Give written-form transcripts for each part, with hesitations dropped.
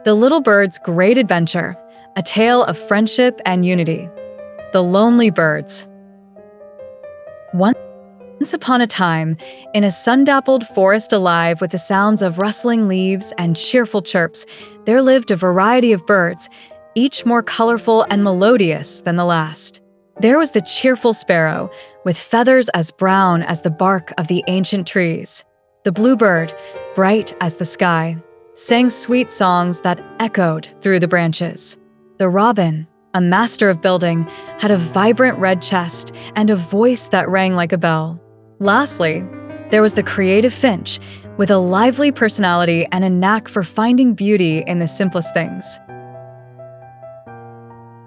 The Little Bird's Great Adventure, a tale of friendship and unity. The Lonely Birds. Once upon a time, in a sun-dappled forest alive with the sounds of rustling leaves and cheerful chirps, there lived a variety of birds, each more colorful and melodious than the last. There was the cheerful sparrow, with feathers as brown as the bark of the ancient trees. The bluebird, bright as the sky, sang sweet songs that echoed through the branches. The robin, a master of building, had a vibrant red chest and a voice that rang like a bell. Lastly, there was the creative finch, with a lively personality and a knack for finding beauty in the simplest things.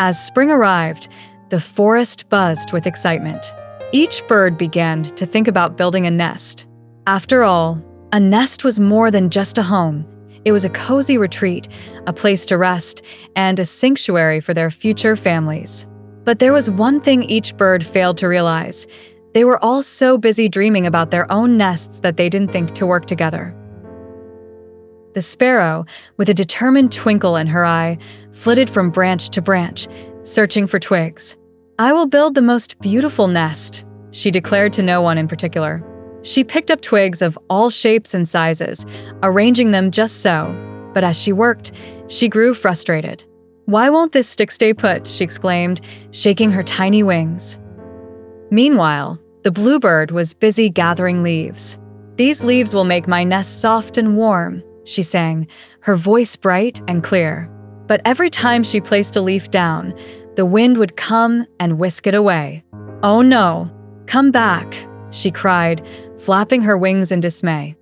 As spring arrived, the forest buzzed with excitement. Each bird began to think about building a nest. After all, a nest was more than just a home. It was a cozy retreat, a place to rest, and a sanctuary for their future families. But there was one thing each bird failed to realize. They were all so busy dreaming about their own nests that they didn't think to work together. The sparrow, with a determined twinkle in her eye, flitted from branch to branch, searching for twigs. "I will build the most beautiful nest," she declared to no one in particular. She picked up twigs of all shapes and sizes, arranging them just so. But as she worked, she grew frustrated. "Why won't this stick stay put?" she exclaimed, shaking her tiny wings. Meanwhile, the bluebird was busy gathering leaves. "These leaves will make my nest soft and warm," she sang, her voice bright and clear. But every time she placed a leaf down, the wind would come and whisk it away. "Oh no, come back," she cried, flapping her wings in dismay.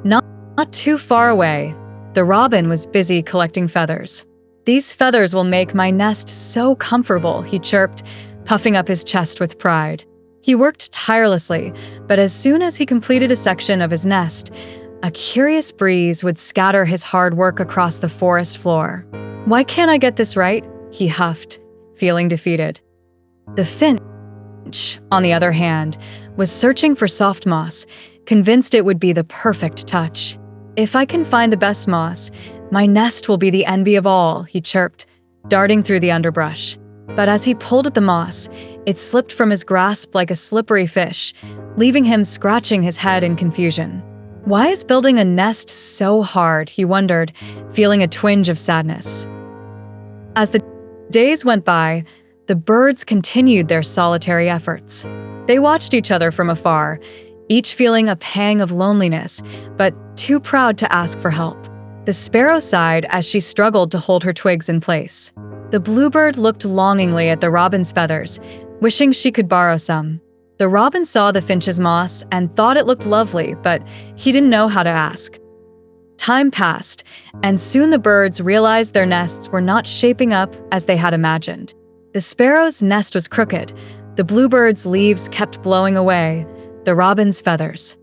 Not too far away, the robin was busy collecting feathers. "These feathers will make my nest so comfortable," he chirped, puffing up his chest with pride. He worked tirelessly, but as soon as he completed a section of his nest, a curious breeze would scatter his hard work across the forest floor. "Why can't I get this right?" he huffed, feeling defeated. The finch, on the other hand, was searching for soft moss, convinced it would be the perfect touch. "If I can find the best moss, my nest will be the envy of all," he chirped, darting through the underbrush. But as he pulled at the moss, it slipped from his grasp like a slippery fish, leaving him scratching his head in confusion. Why is building a nest so hard, he wondered, feeling a twinge of sadness. As the days went by, the birds continued their solitary efforts. They watched each other from afar, each feeling a pang of loneliness, but too proud to ask for help. The sparrow sighed as she struggled to hold her twigs in place. The bluebird looked longingly at the robin's feathers, wishing she could borrow some. The robin saw the finch's moss and thought it looked lovely, but he didn't know how to ask. Time passed, and soon the birds realized their nests were not shaping up as they had imagined. The sparrow's nest was crooked, the bluebird's leaves kept blowing away, the robin's feathers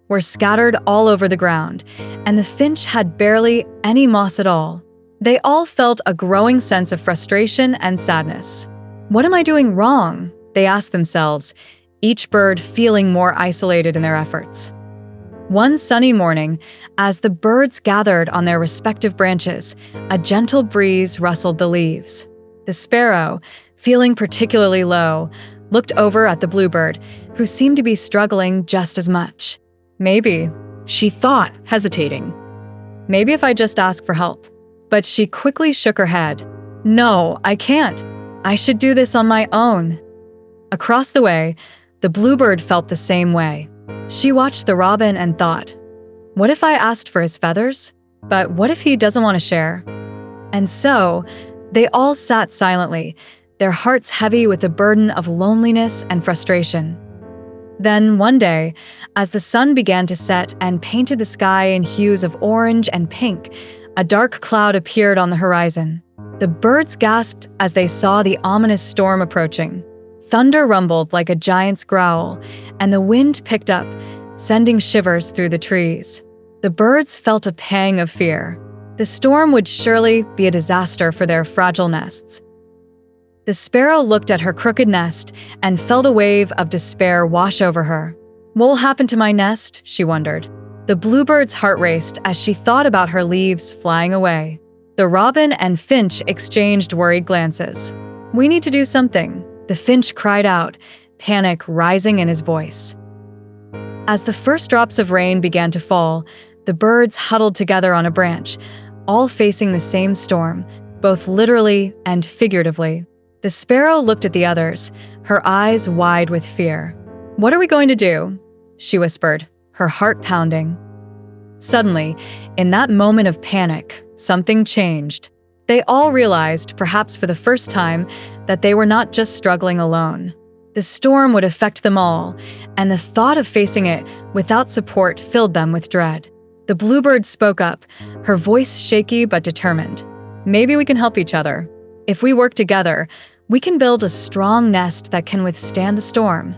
were scattered all over the ground, and the finch had barely any moss at all. They all felt a growing sense of frustration and sadness. "What am I doing wrong?" they asked themselves, each bird feeling more isolated in their efforts. One sunny morning, as the birds gathered on their respective branches, a gentle breeze rustled the leaves. The sparrow, feeling particularly low, looked over at the bluebird, who seemed to be struggling just as much. "Maybe," she thought, hesitating. "Maybe if I just ask for help." But she quickly shook her head. "No, I can't. I should do this on my own." Across the way, the bluebird felt the same way. She watched the robin and thought, "What if I asked for his feathers? But what if he doesn't want to share?" And so, they all sat silently, their hearts heavy with the burden of loneliness and frustration. Then, one day, as the sun began to set and painted the sky in hues of orange and pink, a dark cloud appeared on the horizon. The birds gasped as they saw the ominous storm approaching. Thunder rumbled like a giant's growl, and the wind picked up, sending shivers through the trees. The birds felt a pang of fear. The storm would surely be a disaster for their fragile nests. The sparrow looked at her crooked nest and felt a wave of despair wash over her. "What will happen to my nest?" she wondered. The bluebird's heart raced as she thought about her leaves flying away. The robin and Finch exchanged worried glances. "We need to do something," the Finch cried out, panic rising in his voice. As the first drops of rain began to fall, the birds huddled together on a branch, all facing the same storm, both literally and figuratively. The sparrow looked at the others, her eyes wide with fear. "What are we going to do?" she whispered, her heart pounding. Suddenly, in that moment of panic, something changed. They all realized, perhaps for the first time, that they were not just struggling alone. The storm would affect them all, and the thought of facing it without support filled them with dread. The bluebird spoke up, her voice shaky but determined. "Maybe we can help each other. If we work together, we can build a strong nest that can withstand the storm."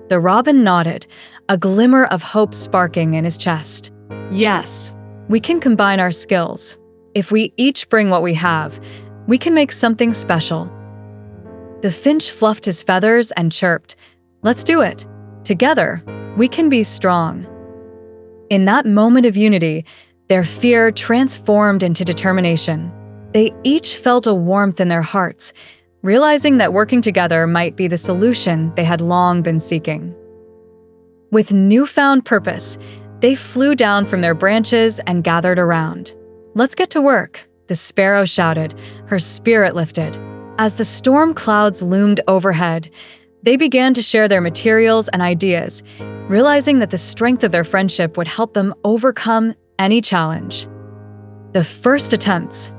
The robin nodded, a glimmer of hope sparking in his chest. "Yes, we can combine our skills. If we each bring what we have, we can make something special." The finch fluffed his feathers and chirped, "Let's do it. Together, we can be strong." In that moment of unity, their fear transformed into determination. They each felt a warmth in their hearts, realizing that working together might be the solution they had long been seeking. With newfound purpose, they flew down from their branches and gathered around. "Let's get to work," the sparrow shouted, her spirit lifted. As the storm clouds loomed overhead, they began to share their materials and ideas, realizing that the strength of their friendship would help them overcome any challenge. The first attempts.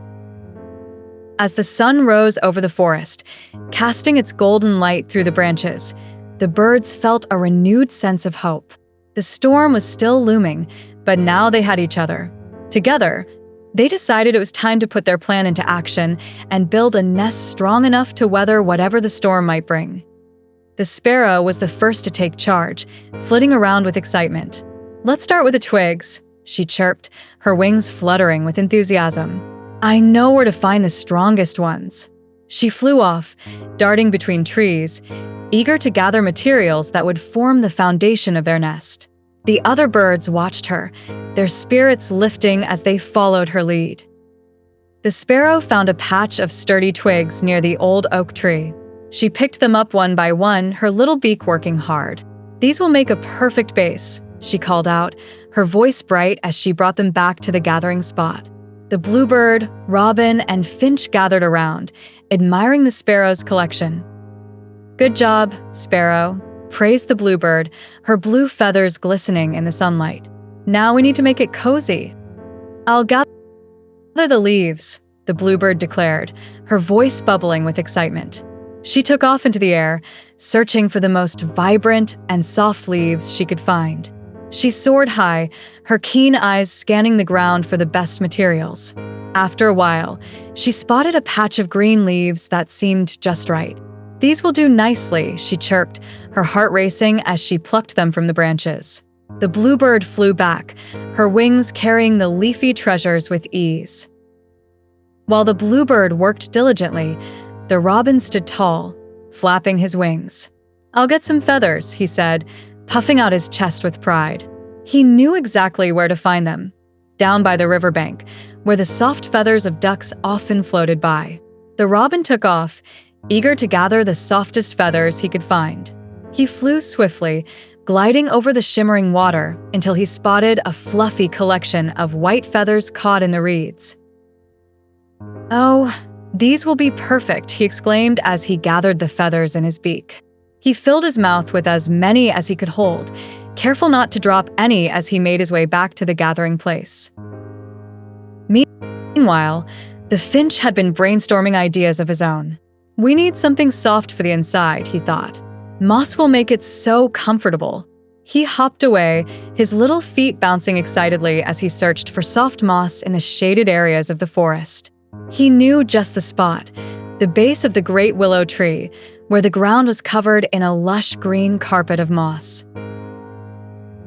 As the sun rose over the forest, casting its golden light through the branches, the birds felt a renewed sense of hope. The storm was still looming, but now they had each other. Together, they decided it was time to put their plan into action and build a nest strong enough to weather whatever the storm might bring. The sparrow was the first to take charge, flitting around with excitement. "Let's start with the twigs," she chirped, her wings fluttering with enthusiasm. "I know where to find the strongest ones." She flew off, darting between trees, eager to gather materials that would form the foundation of their nest. The other birds watched her, their spirits lifting as they followed her lead. The sparrow found a patch of sturdy twigs near the old oak tree. She picked them up one by one, her little beak working hard. "These will make a perfect base," she called out, her voice bright as she brought them back to the gathering spot. The bluebird, robin, and finch gathered around, admiring the sparrow's collection. "Good job, Sparrow," praised the bluebird, her blue feathers glistening in the sunlight. "Now we need to make it cozy." "I'll gather the leaves," the bluebird declared, her voice bubbling with excitement. She took off into the air, searching for the most vibrant and soft leaves she could find. She soared high, her keen eyes scanning the ground for the best materials. After a while, she spotted a patch of green leaves that seemed just right. "These will do nicely," she chirped, her heart racing as she plucked them from the branches. The bluebird flew back, her wings carrying the leafy treasures with ease. While the bluebird worked diligently, the robin stood tall, flapping his wings. "I'll get some feathers," he said, puffing out his chest with pride. He knew exactly where to find them, down by the riverbank, where the soft feathers of ducks often floated by. The robin took off, eager to gather the softest feathers he could find. He flew swiftly, gliding over the shimmering water until he spotted a fluffy collection of white feathers caught in the reeds. "Oh, these will be perfect," he exclaimed as he gathered the feathers in his beak. He filled his mouth with as many as he could hold, careful not to drop any as he made his way back to the gathering place. Meanwhile, the finch had been brainstorming ideas of his own. "We need something soft for the inside," he thought. "Moss will make it so comfortable." He hopped away, his little feet bouncing excitedly as he searched for soft moss in the shaded areas of the forest. He knew just the spot, the base of the great willow tree, where the ground was covered in a lush green carpet of moss.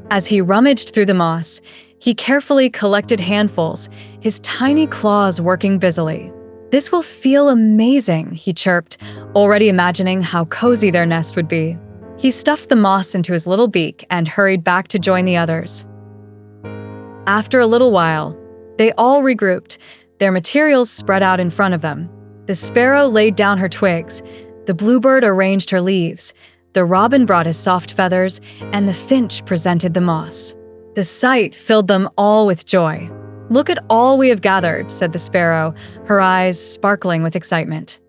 As he rummaged through the moss, he carefully collected handfuls, his tiny claws working busily. "This will feel amazing," he chirped, already imagining how cozy their nest would be. He stuffed the moss into his little beak and hurried back to join the others. After a little while, they all regrouped, their materials spread out in front of them. The sparrow laid down her twigs, the bluebird arranged her leaves, the robin brought his soft feathers, and the finch presented the moss. The sight filled them all with joy. "Look at all we have gathered," said the sparrow, her eyes sparkling with excitement.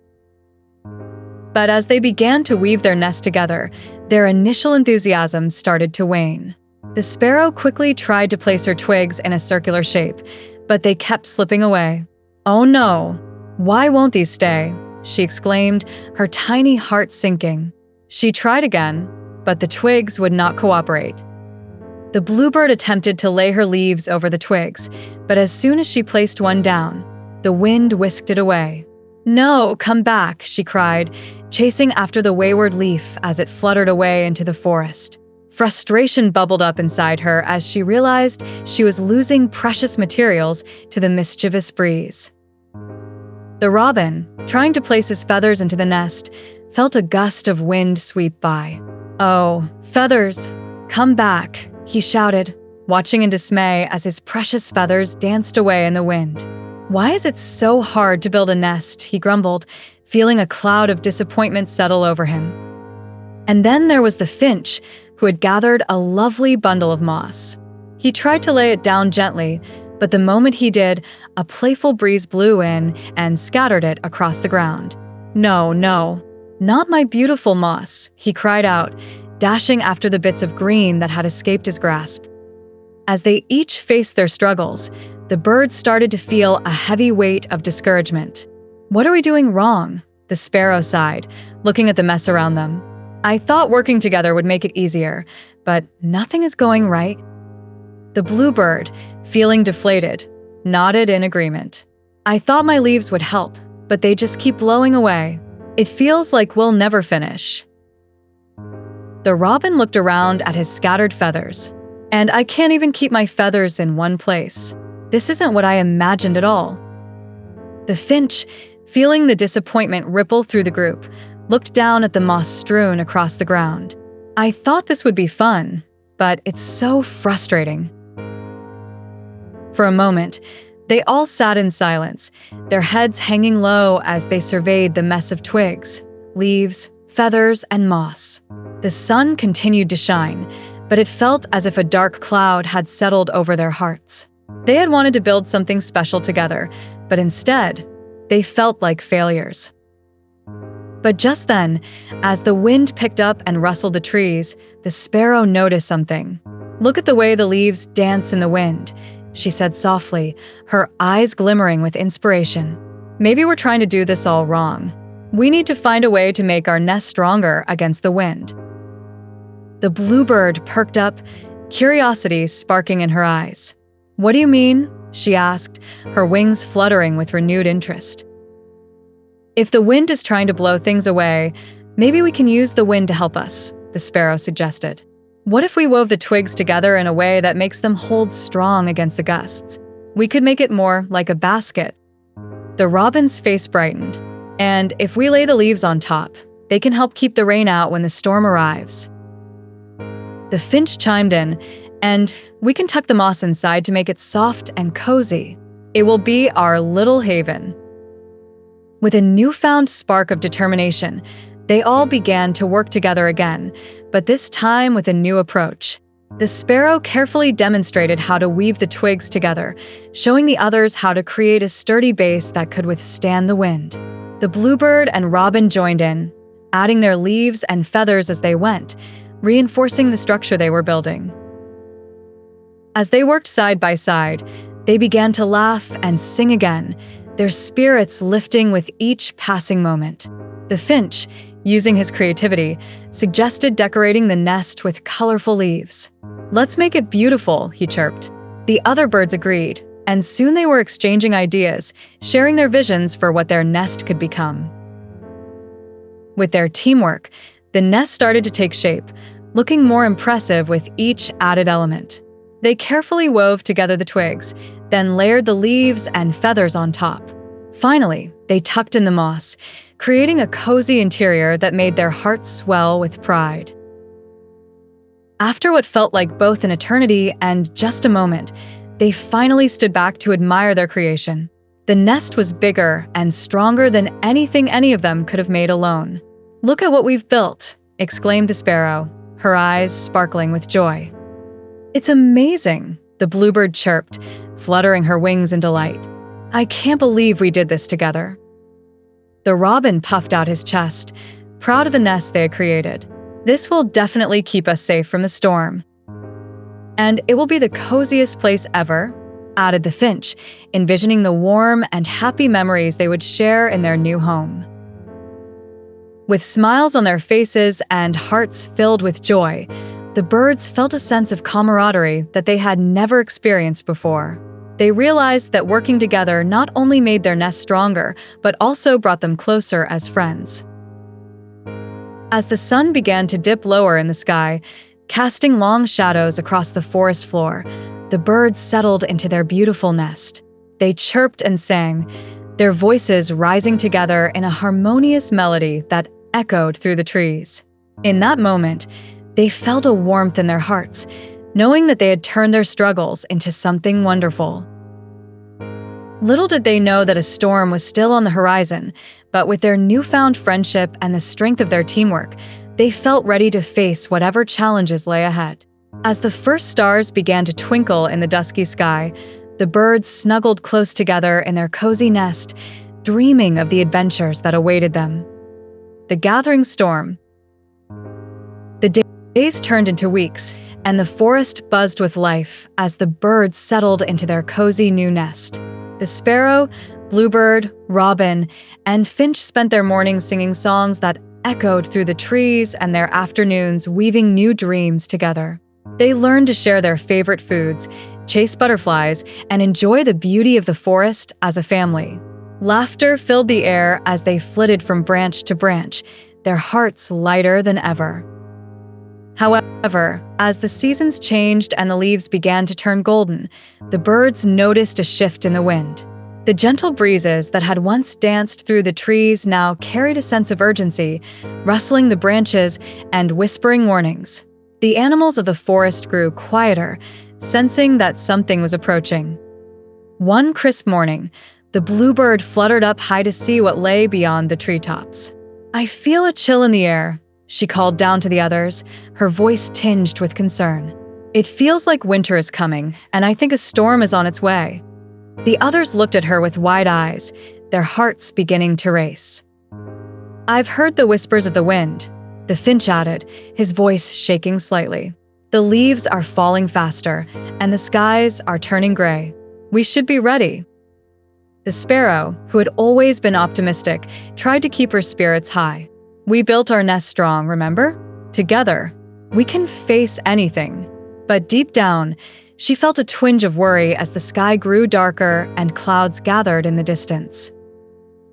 But as they began to weave their nest together, their initial enthusiasm started to wane. The sparrow quickly tried to place her twigs in a circular shape, but they kept slipping away. "Oh no! Why won't these stay?" she exclaimed, her tiny heart sinking. She tried again, but the twigs would not cooperate. The bluebird attempted to lay her leaves over the twigs, but as soon as she placed one down, the wind whisked it away. "No, come back," she cried, chasing after the wayward leaf as it fluttered away into the forest. Frustration bubbled up inside her as she realized she was losing precious materials to the mischievous breeze. The robin, trying to place his feathers into the nest, felt a gust of wind sweep by. "Oh, feathers, come back," he shouted, watching in dismay as his precious feathers danced away in the wind. "Why is it so hard to build a nest?" he grumbled, feeling a cloud of disappointment settle over him. And then there was the finch, who had gathered a lovely bundle of moss. He tried to lay it down gently, but the moment he did, a playful breeze blew in and scattered it across the ground. "No, no, not my beautiful moss," he cried out, dashing after the bits of green that had escaped his grasp. As they each faced their struggles, the birds started to feel a heavy weight of discouragement. "What are we doing wrong?" the sparrow sighed, looking at the mess around them. "I thought working together would make it easier, but nothing is going right." The bluebird, feeling deflated, nodded in agreement. "I thought my leaves would help, but they just keep blowing away. It feels like we'll never finish." The robin looked around at his scattered feathers. "And I can't even keep my feathers in one place. This isn't what I imagined at all." The finch, feeling the disappointment ripple through the group, looked down at the moss strewn across the ground. "I thought this would be fun, but it's so frustrating." For a moment, they all sat in silence, their heads hanging low as they surveyed the mess of twigs, leaves, feathers, and moss. The sun continued to shine, but it felt as if a dark cloud had settled over their hearts. They had wanted to build something special together, but instead, they felt like failures. But just then, as the wind picked up and rustled the trees, the sparrow noticed something. "Look at the way the leaves dance in the wind," she said softly, her eyes glimmering with inspiration. "Maybe we're trying to do this all wrong. We need to find a way to make our nest stronger against the wind." The bluebird perked up, curiosity sparking in her eyes. "What do you mean?" she asked, her wings fluttering with renewed interest. "If the wind is trying to blow things away, maybe we can use the wind to help us," the sparrow suggested. "What if we wove the twigs together in a way that makes them hold strong against the gusts? We could make it more like a basket." The robin's face brightened. "And if we lay the leaves on top, they can help keep the rain out when the storm arrives." The finch chimed in, "And we can tuck the moss inside to make it soft and cozy. It will be our little haven." With a newfound spark of determination, they all began to work together again, but this time with a new approach. The sparrow carefully demonstrated how to weave the twigs together, showing the others how to create a sturdy base that could withstand the wind. The bluebird and robin joined in, adding their leaves and feathers as they went, reinforcing the structure they were building. As they worked side by side, they began to laugh and sing again, their spirits lifting with each passing moment. The finch, using his creativity, suggested decorating the nest with colorful leaves. "Let's make it beautiful," he chirped. The other birds agreed, and soon they were exchanging ideas, sharing their visions for what their nest could become. With their teamwork, the nest started to take shape, looking more impressive with each added element. They carefully wove together the twigs, then layered the leaves and feathers on top. Finally, they tucked in the moss, creating a cozy interior that made their hearts swell with pride. After what felt like both an eternity and just a moment, They finally stood back to admire their creation. The nest was bigger and stronger than anything any of them could have made alone. "Look at what we've built," exclaimed the sparrow, her eyes sparkling with joy. "It's amazing," the bluebird chirped, fluttering her wings in delight. "I can't believe we did this together." The robin puffed out his chest, proud of the nest they had created. "This will definitely keep us safe from the storm. And it will be the coziest place ever," added the finch, envisioning the warm and happy memories they would share in their new home. With smiles on their faces and hearts filled with joy, the birds felt a sense of camaraderie that they had never experienced before. They realized that working together not only made their nest stronger, but also brought them closer as friends. As the sun began to dip lower in the sky, casting long shadows across the forest floor, the birds settled into their beautiful nest. They chirped and sang, their voices rising together in a harmonious melody that echoed through the trees. In that moment, they felt a warmth in their hearts, knowing that they had turned their struggles into something wonderful. Little did they know that a storm was still on the horizon, but with their newfound friendship and the strength of their teamwork, they felt ready to face whatever challenges lay ahead. As the first stars began to twinkle in the dusky sky, the birds snuggled close together in their cozy nest, dreaming of the adventures that awaited them. The gathering storm. The days turned into weeks, and the forest buzzed with life as the birds settled into their cozy new nest. The sparrow, bluebird, robin, and finch spent their mornings singing songs that echoed through the trees and their afternoons weaving new dreams together. They learned to share their favorite foods, chase butterflies, and enjoy the beauty of the forest as a family. Laughter filled the air as they flitted from branch to branch, their hearts lighter than ever. However, as the seasons changed and the leaves began to turn golden, the birds noticed a shift in the wind. The gentle breezes that had once danced through the trees now carried a sense of urgency, rustling the branches and whispering warnings. The animals of the forest grew quieter, sensing that something was approaching. One crisp morning, the bluebird fluttered up high to see what lay beyond the treetops. "I feel a chill in the air," she called down to the others, her voice tinged with concern. "It feels like winter is coming, and I think a storm is on its way." The others looked at her with wide eyes, their hearts beginning to race. "I've heard the whispers of the wind," the finch added, his voice shaking slightly. "The leaves are falling faster, and the skies are turning gray. We should be ready." The sparrow, who had always been optimistic, tried to keep her spirits high. "We built our nest strong, remember? Together, we can face anything." But deep down, she felt a twinge of worry as the sky grew darker and clouds gathered in the distance.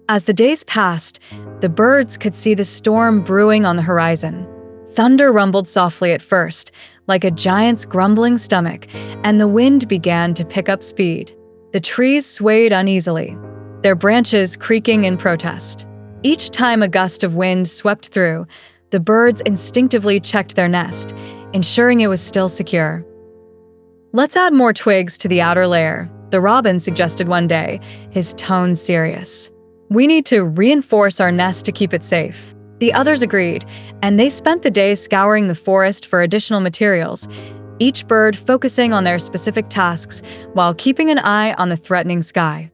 As the days passed, the birds could see the storm brewing on the horizon. Thunder rumbled softly at first, like a giant's grumbling stomach, and the wind began to pick up speed. The trees swayed uneasily, their branches creaking in protest. Each time a gust of wind swept through, the birds instinctively checked their nest, ensuring it was still secure. "Let's add more twigs to the outer layer," the robin suggested one day, his tone serious. "We need to reinforce our nest to keep it safe." The others agreed, and they spent the day scouring the forest for additional materials, each bird focusing on their specific tasks while keeping an eye on the threatening sky.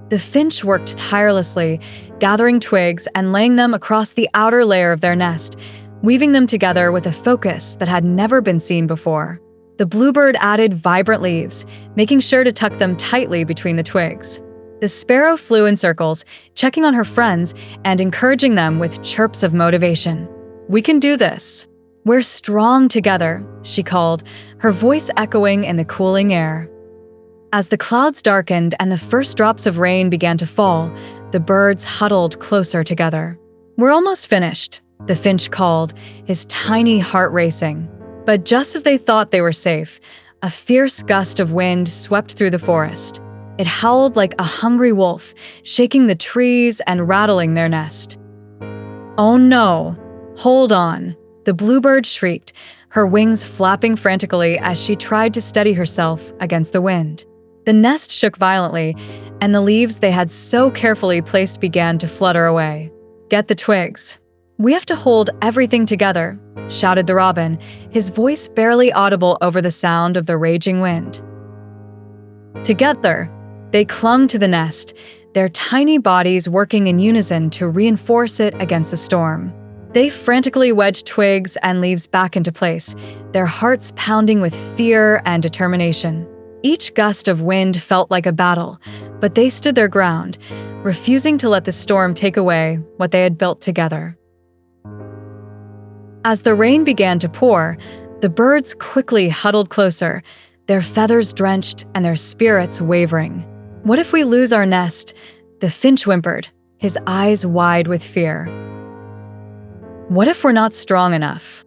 The finch worked tirelessly, gathering twigs and laying them across the outer layer of their nest, weaving them together with a focus that had never been seen before. The bluebird added vibrant leaves, making sure to tuck them tightly between the twigs. The sparrow flew in circles, checking on her friends and encouraging them with chirps of motivation. "We can do this. We're strong together," she called, her voice echoing in the cooling air. As the clouds darkened and the first drops of rain began to fall, the birds huddled closer together. "We're almost finished," the finch called, his tiny heart racing. But just as they thought they were safe, a fierce gust of wind swept through the forest. It howled like a hungry wolf, shaking the trees and rattling their nest. "Oh no! Hold on," The bluebird shrieked, her wings flapping frantically as she tried to steady herself against the wind. The nest shook violently, and the leaves they had so carefully placed began to flutter away. "Get the twigs. We have to hold everything together," shouted the robin, his voice barely audible over the sound of the raging wind. Together, they clung to the nest, their tiny bodies working in unison to reinforce it against the storm. They frantically wedged twigs and leaves back into place, their hearts pounding with fear and determination. Each gust of wind felt like a battle, but they stood their ground, refusing to let the storm take away what they had built together. As the rain began to pour, the birds quickly huddled closer, their feathers drenched and their spirits wavering. "What if we lose our nest?" the finch whimpered, his eyes wide with fear. "What if we're not strong enough?"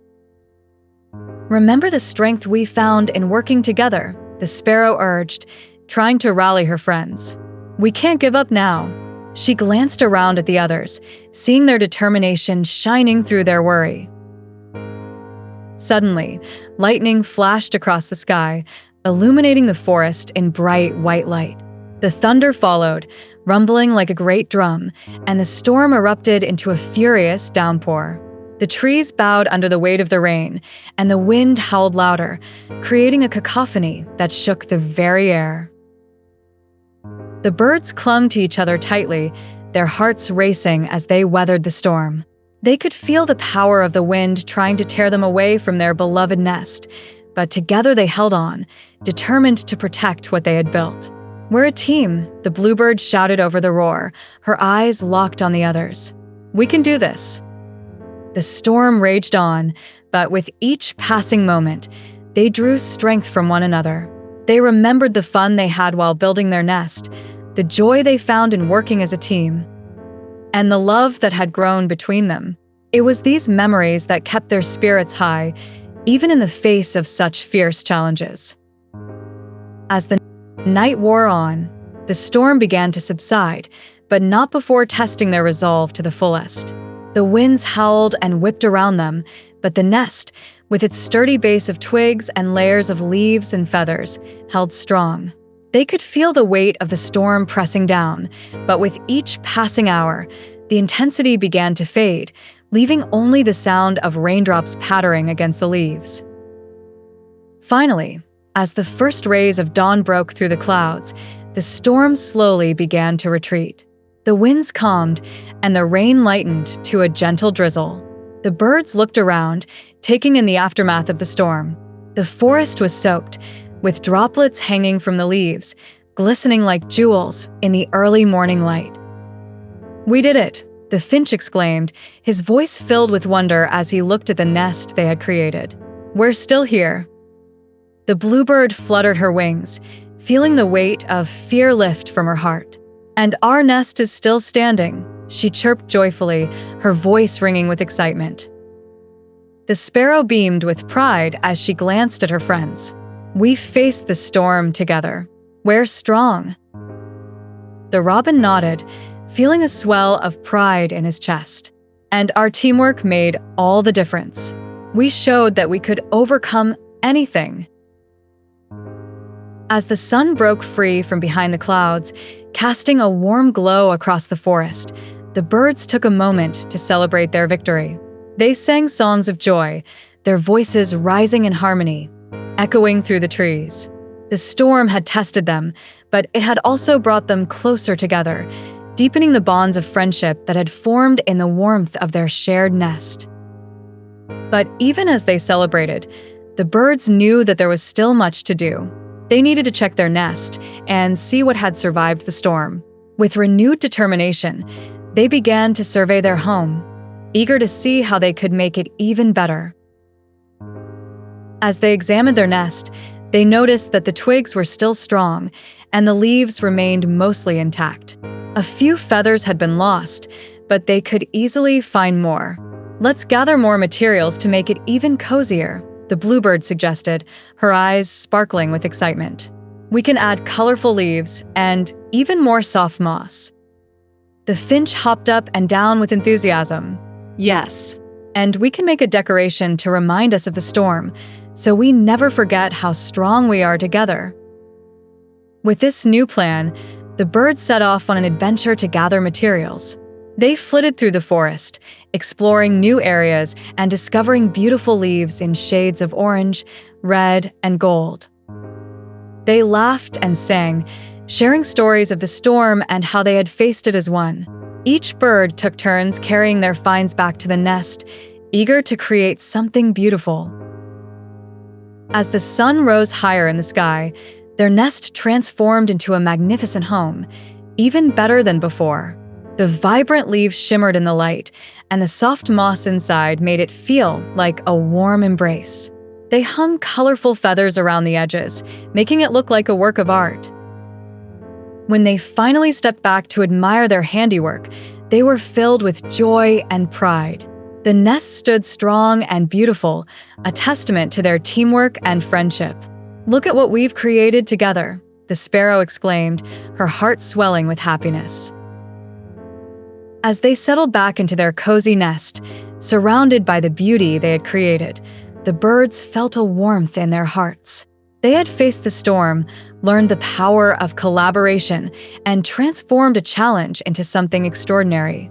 "Remember the strength we found in working together," the sparrow urged, trying to rally her friends. "We can't give up now." She glanced around at the others, seeing their determination shining through their worry. Suddenly, lightning flashed across the sky, illuminating the forest in bright white light. The thunder followed, rumbling like a great drum, and the storm erupted into a furious downpour. The trees bowed under the weight of the rain, and the wind howled louder, creating a cacophony that shook the very air. The birds clung to each other tightly, their hearts racing as they weathered the storm. They could feel the power of the wind trying to tear them away from their beloved nest, but together they held on, determined to protect what they had built. "We're a team," the bluebird shouted over the roar, her eyes locked on the others. "We can do this." The storm raged on, but with each passing moment, they drew strength from one another. They remembered the fun they had while building their nest, the joy they found in working as a team, and the love that had grown between them. It was these memories that kept their spirits high, even in the face of such fierce challenges. As the night wore on, the storm began to subside, but not before testing their resolve to the fullest. The winds howled and whipped around them, but the nest, with its sturdy base of twigs and layers of leaves and feathers, held strong. They could feel the weight of the storm pressing down, but with each passing hour, the intensity began to fade, leaving only the sound of raindrops pattering against the leaves. Finally, as the first rays of dawn broke through the clouds, the storm slowly began to retreat. The winds calmed, and the rain lightened to a gentle drizzle. The birds looked around, taking in the aftermath of the storm. The forest was soaked, with droplets hanging from the leaves, glistening like jewels in the early morning light. "We did it," the finch exclaimed, his voice filled with wonder as he looked at the nest they had created. "We're still here." The bluebird fluttered her wings, feeling the weight of fear lift from her heart. "And our nest is still standing," she chirped joyfully, her voice ringing with excitement. The sparrow beamed with pride as she glanced at her friends. "We faced the storm together. We're strong." The robin nodded, feeling a swell of pride in his chest. "And our teamwork made all the difference. We showed that we could overcome anything." As the sun broke free from behind the clouds, casting a warm glow across the forest, the birds took a moment to celebrate their victory. They sang songs of joy, their voices rising in harmony, echoing through the trees. The storm had tested them, but it had also brought them closer together, deepening the bonds of friendship that had formed in the warmth of their shared nest. But even as they celebrated, the birds knew that there was still much to do. They needed to check their nest and see what had survived the storm. With renewed determination, they began to survey their home, eager to see how they could make it even better. As they examined their nest, they noticed that the twigs were still strong and the leaves remained mostly intact. A few feathers had been lost, but they could easily find more. "Let's gather more materials to make it even cozier," the bluebird suggested, her eyes sparkling with excitement. "We can add colorful leaves and even more soft moss." The finch hopped up and down with enthusiasm. "Yes, And we can make a decoration to remind us of the storm, so we never forget how strong we are together. With this new plan, the birds set off on an adventure to gather materials. They flitted through the forest, exploring new areas and discovering beautiful leaves in shades of orange, red, and gold. They laughed and sang, sharing stories of the storm and how they had faced it as one. Each bird took turns carrying their finds back to the nest, eager to create something beautiful. As the sun rose higher in the sky, their nest transformed into a magnificent home, even better than before. The vibrant leaves shimmered in the light, and the soft moss inside made it feel like a warm embrace. They hung colorful feathers around the edges, making it look like a work of art. When they finally stepped back to admire their handiwork, they were filled with joy and pride. The nest stood strong and beautiful, a testament to their teamwork and friendship. "Look at what we've created together," the sparrow exclaimed, her heart swelling with happiness. As they settled back into their cozy nest, surrounded by the beauty they had created, the birds felt a warmth in their hearts. They had faced the storm, learned the power of collaboration, and transformed a challenge into something extraordinary.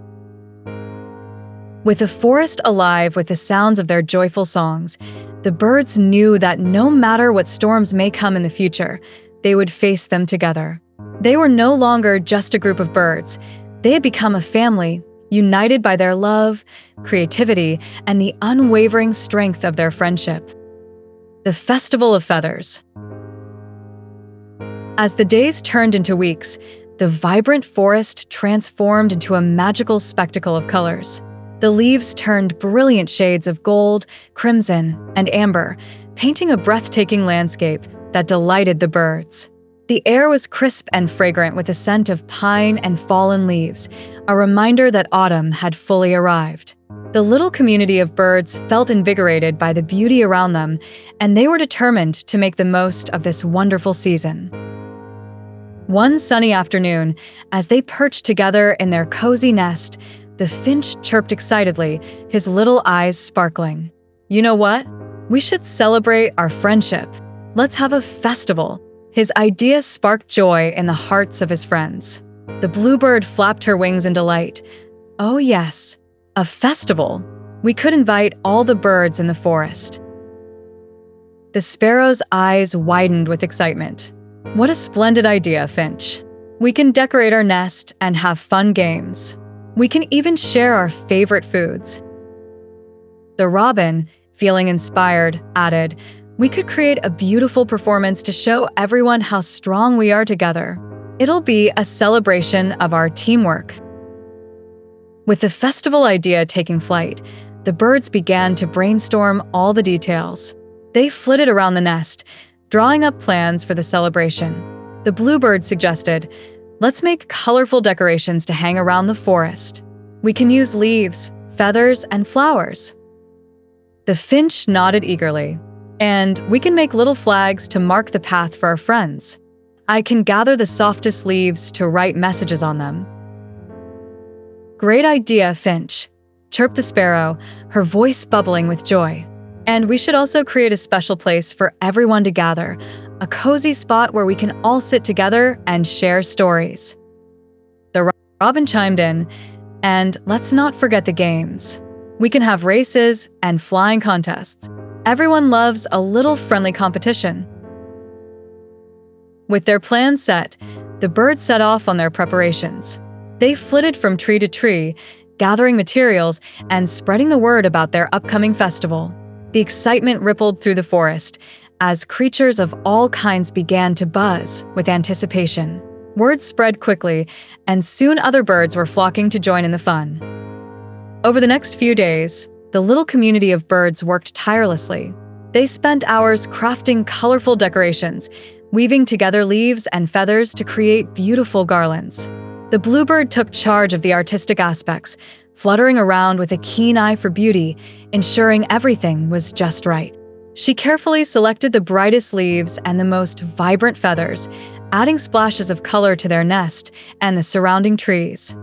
With the forest alive with the sounds of their joyful songs, the birds knew that no matter what storms may come in the future, they would face them together. They were no longer just a group of birds. They had become a family, united by their love, creativity, and the unwavering strength of their friendship. The Festival of Feathers. As the days turned into weeks, the vibrant forest transformed into a magical spectacle of colors. The leaves turned brilliant shades of gold, crimson, and amber, painting a breathtaking landscape that delighted the birds. The air was crisp and fragrant with the scent of pine and fallen leaves, a reminder that autumn had fully arrived. The little community of birds felt invigorated by the beauty around them, and they were determined to make the most of this wonderful season. One sunny afternoon, as they perched together in their cozy nest, the finch chirped excitedly, his little eyes sparkling. "You know what? We should celebrate our friendship. Let's have a festival." His idea sparked joy in the hearts of his friends. The bluebird flapped her wings in delight. "Oh yes, a festival. We could invite all the birds in the forest." The sparrow's eyes widened with excitement. "What a splendid idea, Finch. We can decorate our nest and have fun games. We can even share our favorite foods." The robin, feeling inspired, added, "We could create a beautiful performance to show everyone how strong we are together. It'll be a celebration of our teamwork." With the festival idea taking flight, the birds began to brainstorm all the details. They flitted around the nest, drawing up plans for the celebration. The bluebird suggested, "Let's make colorful decorations to hang around the forest. We can use leaves, feathers, and flowers." The finch nodded eagerly. "And we can make little flags to mark the path for our friends. I can gather the softest leaves to write messages on them." "Great idea, Finch," chirped the sparrow, her voice bubbling with joy. "And we should also create a special place for everyone to gather, a cozy spot where we can all sit together and share stories." The robin chimed in, "And let's not forget the games. We can have races and flying contests. Everyone loves a little friendly competition." With their plans set, the birds set off on their preparations. They flitted from tree to tree, gathering materials and spreading the word about their upcoming festival. The excitement rippled through the forest as creatures of all kinds began to buzz with anticipation. Word spread quickly, and soon other birds were flocking to join in the fun. Over the next few days, the little community of birds worked tirelessly. They spent hours crafting colorful decorations, weaving together leaves and feathers to create beautiful garlands. The bluebird took charge of the artistic aspects, fluttering around with a keen eye for beauty, ensuring everything was just right. She carefully selected the brightest leaves and the most vibrant feathers, adding splashes of color to their nest and the surrounding trees.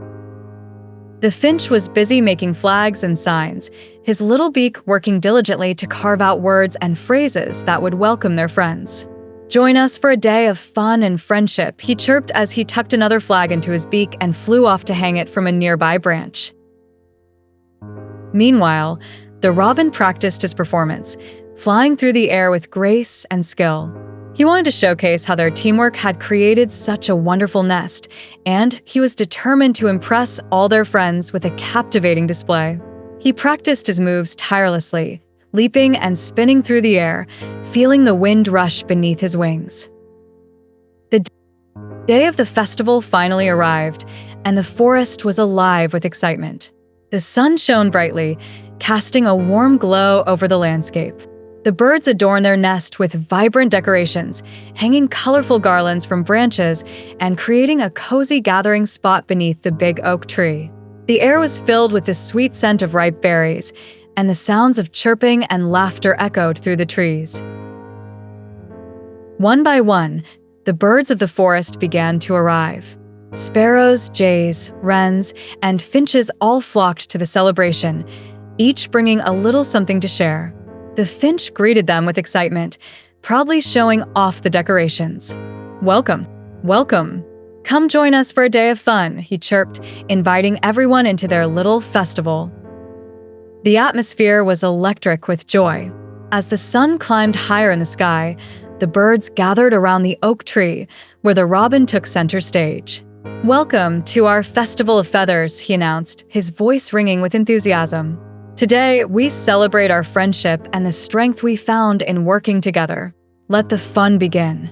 The finch was busy making flags and signs, his little beak working diligently to carve out words and phrases that would welcome their friends. "Join us for a day of fun and friendship," he chirped as he tucked another flag into his beak and flew off to hang it from a nearby branch. Meanwhile, the robin practiced his performance, flying through the air with grace and skill. He wanted to showcase how their teamwork had created such a wonderful nest, and he was determined to impress all their friends with a captivating display. He practiced his moves tirelessly, leaping and spinning through the air, feeling the wind rush beneath his wings. The day of the festival finally arrived, and the forest was alive with excitement. The sun shone brightly, casting a warm glow over the landscape. The birds adorned their nest with vibrant decorations, hanging colorful garlands from branches and creating a cozy gathering spot beneath the big oak tree. The air was filled with the sweet scent of ripe berries, and the sounds of chirping and laughter echoed through the trees. One by one, the birds of the forest began to arrive. Sparrows, jays, wrens, and finches all flocked to the celebration, each bringing a little something to share. The finch greeted them with excitement, proudly showing off the decorations. "Welcome, welcome. Come join us for a day of fun," he chirped, inviting everyone into their little festival. The atmosphere was electric with joy. As the sun climbed higher in the sky, the birds gathered around the oak tree, where the robin took center stage. "Welcome to our Festival of Feathers," he announced, his voice ringing with enthusiasm. "Today, we celebrate our friendship and the strength we found in working together. Let the fun begin."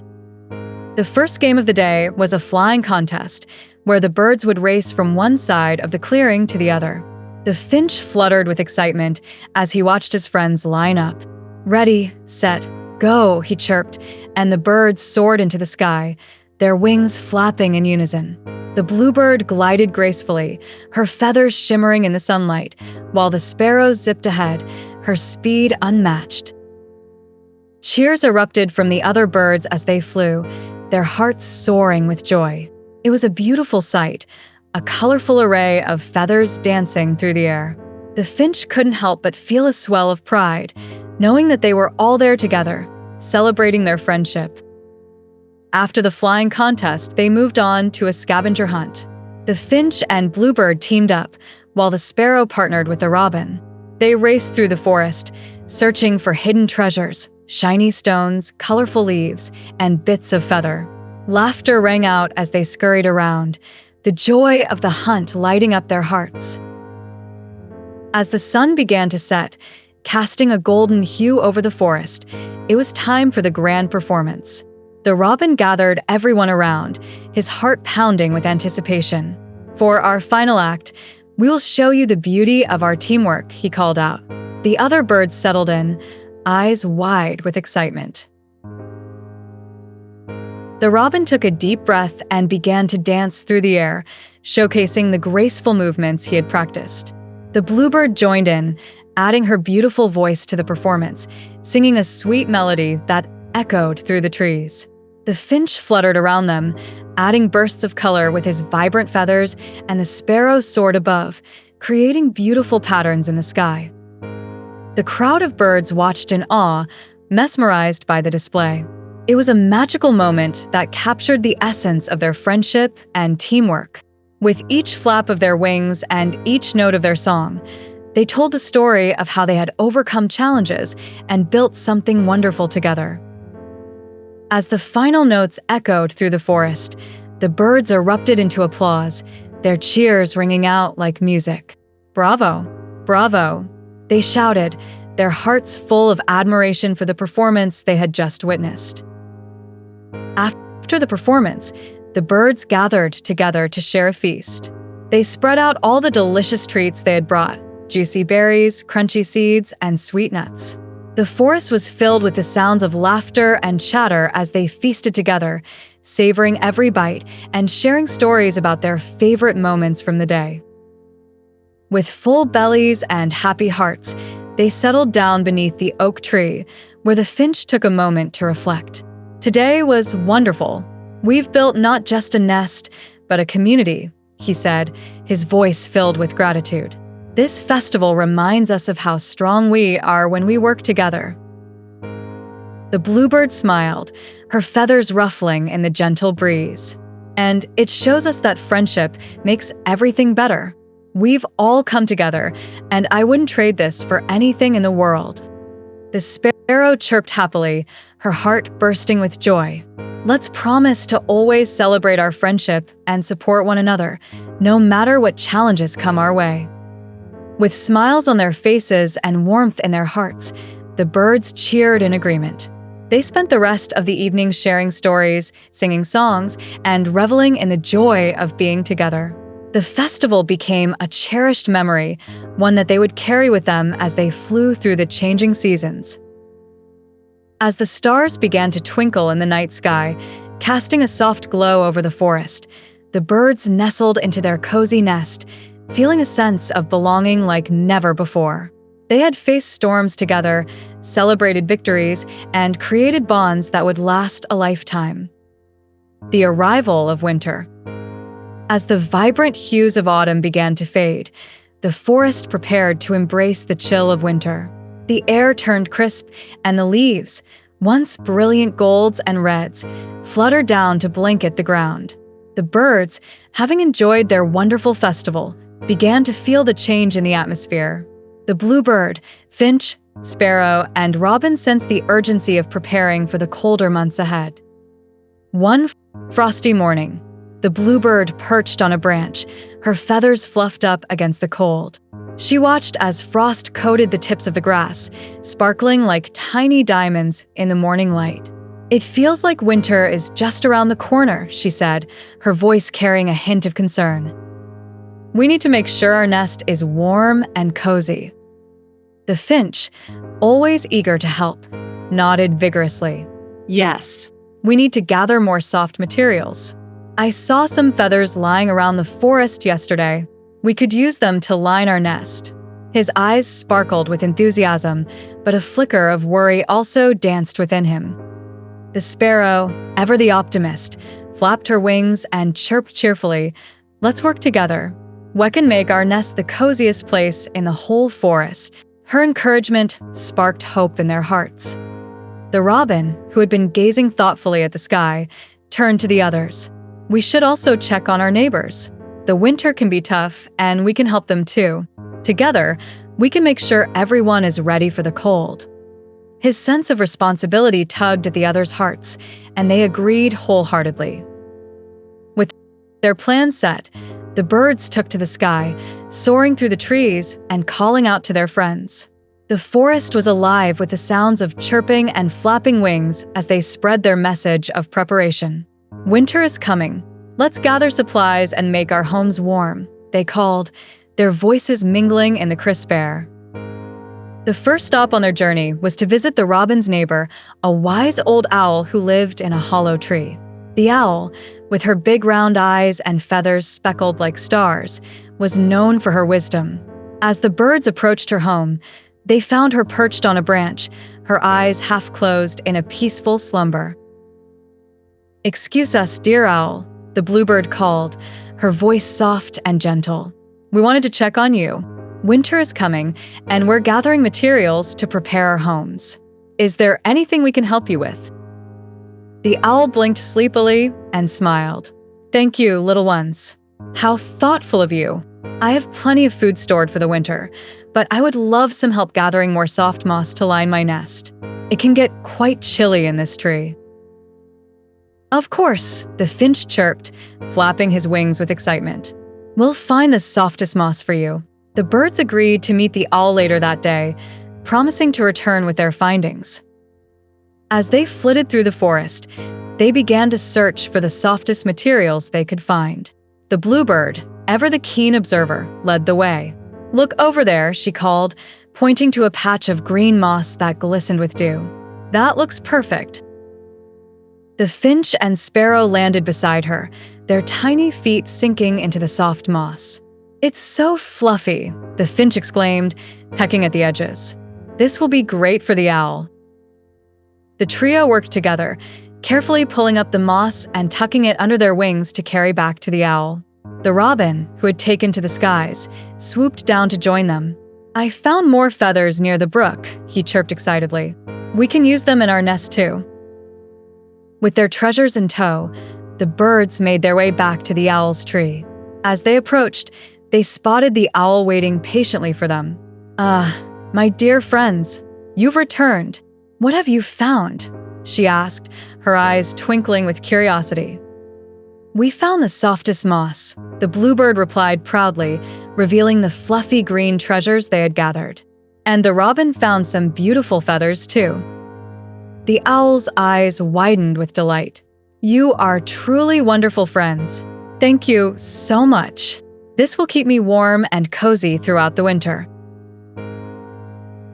The first game of the day was a flying contest, where the birds would race from one side of the clearing to the other. The finch fluttered with excitement as he watched his friends line up. "Ready, set, go," he chirped, and the birds soared into the sky, their wings flapping in unison. The bluebird glided gracefully, her feathers shimmering in the sunlight, while the sparrow zipped ahead, her speed unmatched. Cheers erupted from the other birds as they flew, their hearts soaring with joy. It was a beautiful sight, a colorful array of feathers dancing through the air. The finch couldn't help but feel a swell of pride, knowing that they were all there together, celebrating their friendship. After the flying contest, they moved on to a scavenger hunt. The finch and bluebird teamed up, while the sparrow partnered with the robin. They raced through the forest, searching for hidden treasures, shiny stones, colorful leaves, and bits of feather. Laughter rang out as they scurried around, the joy of the hunt lighting up their hearts. As the sun began to set, casting a golden hue over the forest, it was time for the grand performance. The robin gathered everyone around, his heart pounding with anticipation. "For our final act, we will show you the beauty of our teamwork," he called out. The other birds settled in, eyes wide with excitement. The robin took a deep breath and began to dance through the air, showcasing the graceful movements he had practiced. The bluebird joined in, adding her beautiful voice to the performance, singing a sweet melody that echoed through the trees. The finch fluttered around them, adding bursts of color with his vibrant feathers, and the sparrow soared above, creating beautiful patterns in the sky. The crowd of birds watched in awe, mesmerized by the display. It was a magical moment that captured the essence of their friendship and teamwork. With each flap of their wings and each note of their song, they told the story of how they had overcome challenges and built something wonderful together. As the final notes echoed through the forest, the birds erupted into applause, their cheers ringing out like music. "Bravo! Bravo!" they shouted, their hearts full of admiration for the performance they had just witnessed. After the performance, the birds gathered together to share a feast. They spread out all the delicious treats they had brought: juicy berries, crunchy seeds, and sweet nuts. The forest was filled with the sounds of laughter and chatter as they feasted together, savoring every bite and sharing stories about their favorite moments from the day. With full bellies and happy hearts, they settled down beneath the oak tree, where the finch took a moment to reflect. "Today was wonderful. We've built not just a nest, but a community, he said, his voice filled with gratitude. "This festival reminds us of how strong we are when we work together." The bluebird smiled, her feathers ruffling in the gentle breeze. "And it shows us that friendship makes everything better. We've all come together, and I wouldn't trade this for anything in the world." The sparrow chirped happily, her heart bursting with joy. "Let's promise to always celebrate our friendship and support one another, no matter what challenges come our way." With smiles on their faces and warmth in their hearts, the birds cheered in agreement. They spent the rest of the evening sharing stories, singing songs, and reveling in the joy of being together. The festival became a cherished memory, one that they would carry with them as they flew through the changing seasons. As the stars began to twinkle in the night sky, casting a soft glow over the forest, the birds nestled into their cozy nest, feeling a sense of belonging like never before. They had faced storms together, celebrated victories, and created bonds that would last a lifetime. The arrival of winter. As the vibrant hues of autumn began to fade, the forest prepared to embrace the chill of winter. The air turned crisp, and the leaves, once brilliant golds and reds, fluttered down to blanket the ground. The birds, having enjoyed their wonderful festival, began to feel the change in the atmosphere. The bluebird, finch, sparrow, and robin sensed the urgency of preparing for the colder months ahead. One frosty morning, the bluebird perched on a branch, her feathers fluffed up against the cold. She watched as frost coated the tips of the grass, sparkling like tiny diamonds in the morning light. "It feels like winter is just around the corner," she said, her voice carrying a hint of concern. "We need to make sure our nest is warm and cozy." The finch, always eager to help, nodded vigorously. "Yes, we need to gather more soft materials. I saw some feathers lying around the forest yesterday. We could use them to line our nest." His eyes sparkled with enthusiasm, but a flicker of worry also danced within him. The sparrow, ever the optimist, flapped her wings and chirped cheerfully, "Let's work together. We can make our nest the coziest place in the whole forest." Her encouragement sparked hope in their hearts. The robin, who had been gazing thoughtfully at the sky, turned to the others. "We should also check on our neighbors. The winter can be tough, and we can help them too. Together, we can make sure everyone is ready for the cold." His sense of responsibility tugged at the others' hearts, and they agreed wholeheartedly. With their plan set, the birds took to the sky, soaring through the trees and calling out to their friends. The forest was alive with the sounds of chirping and flapping wings as they spread their message of preparation. "Winter is coming. Let's gather supplies and make our homes warm," they called, their voices mingling in the crisp air. The first stop on their journey was to visit the robin's neighbor, a wise old owl who lived in a hollow tree. The owl, with her big round eyes and feathers speckled like stars, was known for her wisdom. As the birds approached her home, they found her perched on a branch, her eyes half closed in a peaceful slumber. "Excuse us, dear owl," the bluebird called, her voice soft and gentle. "We wanted to check on you. Winter is coming, and we're gathering materials to prepare our homes. Is there anything we can help you with?" The owl blinked sleepily and smiled. "Thank you, little ones. How thoughtful of you. I have plenty of food stored for the winter, but I would love some help gathering more soft moss to line my nest. It can get quite chilly in this tree." "Of course," the finch chirped, flapping his wings with excitement. "We'll find the softest moss for you." The birds agreed to meet the owl later that day, promising to return with their findings. As they flitted through the forest, they began to search for the softest materials they could find. The bluebird, ever the keen observer, led the way. "Look over there," she called, pointing to a patch of green moss that glistened with dew. "That looks perfect." The finch and sparrow landed beside her, their tiny feet sinking into the soft moss. "It's so fluffy," the finch exclaimed, pecking at the edges. "This will be great for the owl." The trio worked together, carefully pulling up the moss and tucking it under their wings to carry back to the owl. The robin, who had taken to the skies, swooped down to join them. "I found more feathers near the brook," he chirped excitedly. "We can use them in our nest too." With their treasures in tow, the birds made their way back to the owl's tree. As they approached, they spotted the owl waiting patiently for them. "Ah, my dear friends, you've returned. What have you found?" she asked, her eyes twinkling with curiosity. "We found the softest moss," the bluebird replied proudly, revealing the fluffy green treasures they had gathered. "And the robin found some beautiful feathers too." The owl's eyes widened with delight. "You are truly wonderful friends. Thank you so much. This will keep me warm and cozy throughout the winter."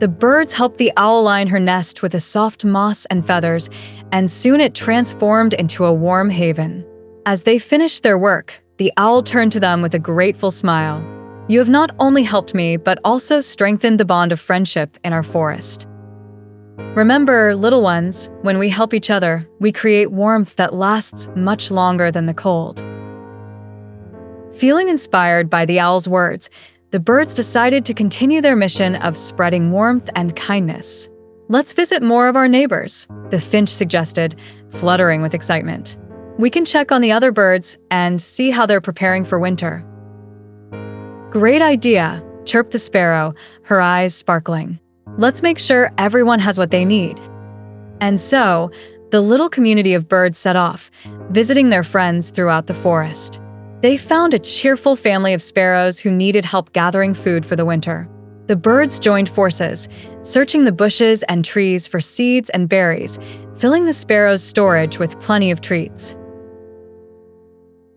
The birds helped the owl line her nest with the soft moss and feathers, and soon it transformed into a warm haven. As they finished their work, the owl turned to them with a grateful smile. "You have not only helped me, but also strengthened the bond of friendship in our forest. Remember, little ones, when we help each other, we create warmth that lasts much longer than the cold." Feeling inspired by the owl's words, the birds decided to continue their mission of spreading warmth and kindness. "Let's visit more of our neighbors," the finch suggested, fluttering with excitement. "We can check on the other birds and see how they're preparing for winter." "Great idea," chirped the sparrow, her eyes sparkling. "Let's make sure everyone has what they need." And so, the little community of birds set off, visiting their friends throughout the forest. They found a cheerful family of sparrows who needed help gathering food for the winter. The birds joined forces, searching the bushes and trees for seeds and berries, filling the sparrows' storage with plenty of treats.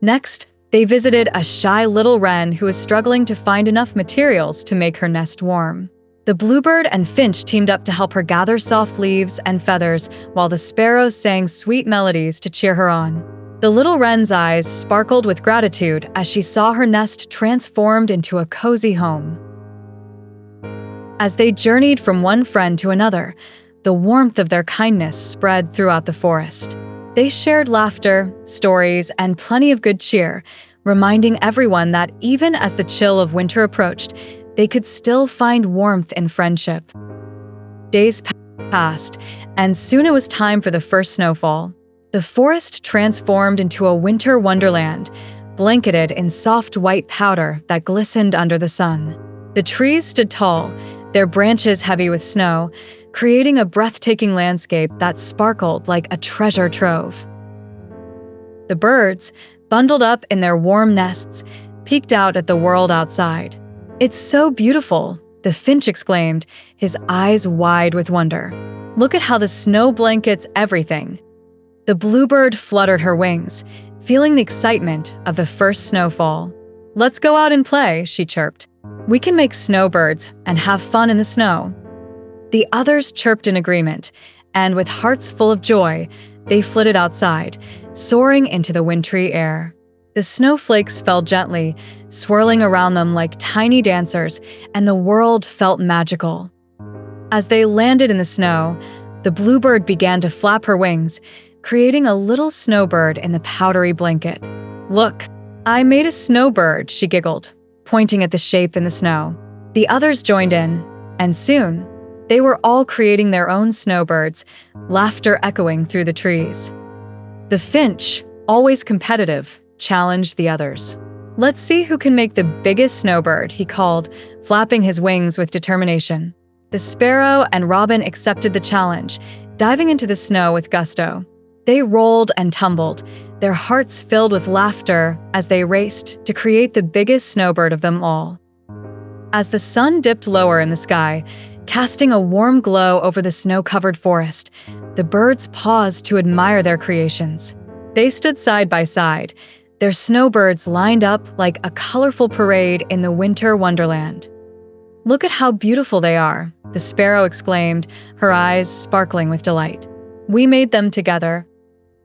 Next, they visited a shy little wren who was struggling to find enough materials to make her nest warm. The bluebird and finch teamed up to help her gather soft leaves and feathers, while the sparrow sang sweet melodies to cheer her on. The little wren's eyes sparkled with gratitude as she saw her nest transformed into a cozy home. As they journeyed from one friend to another, the warmth of their kindness spread throughout the forest. They shared laughter, stories, and plenty of good cheer, reminding everyone that even as the chill of winter approached, they could still find warmth in friendship. Days passed, and soon it was time for the first snowfall. The forest transformed into a winter wonderland, blanketed in soft white powder that glistened under the sun. The trees stood tall, their branches heavy with snow, creating a breathtaking landscape that sparkled like a treasure trove. The birds, bundled up in their warm nests, peeked out at the world outside. "It's so beautiful," the finch exclaimed, his eyes wide with wonder. "Look at how the snow blankets everything." The bluebird fluttered her wings, feeling the excitement of the first snowfall. "Let's go out and play," she chirped. "We can make snowbirds and have fun in the snow." The others chirped in agreement, and with hearts full of joy, they flitted outside, soaring into the wintry air. The snowflakes fell gently, swirling around them like tiny dancers, and the world felt magical. As they landed in the snow, the bluebird began to flap her wings, creating a little snowbird in the powdery blanket. "Look, I made a snowbird," she giggled, pointing at the shape in the snow. The others joined in, and soon, they were all creating their own snowbirds, laughter echoing through the trees. The finch, always competitive, challenged the others. "Let's see who can make the biggest snowbird," he called, flapping his wings with determination. The sparrow and robin accepted the challenge, diving into the snow with gusto. They rolled and tumbled, their hearts filled with laughter as they raced to create the biggest snowbird of them all. As the sun dipped lower in the sky, casting a warm glow over the snow-covered forest, the birds paused to admire their creations. They stood side by side, their snowbirds lined up like a colorful parade in the winter wonderland. "Look at how beautiful they are," the sparrow exclaimed, her eyes sparkling with delight. "We made them together."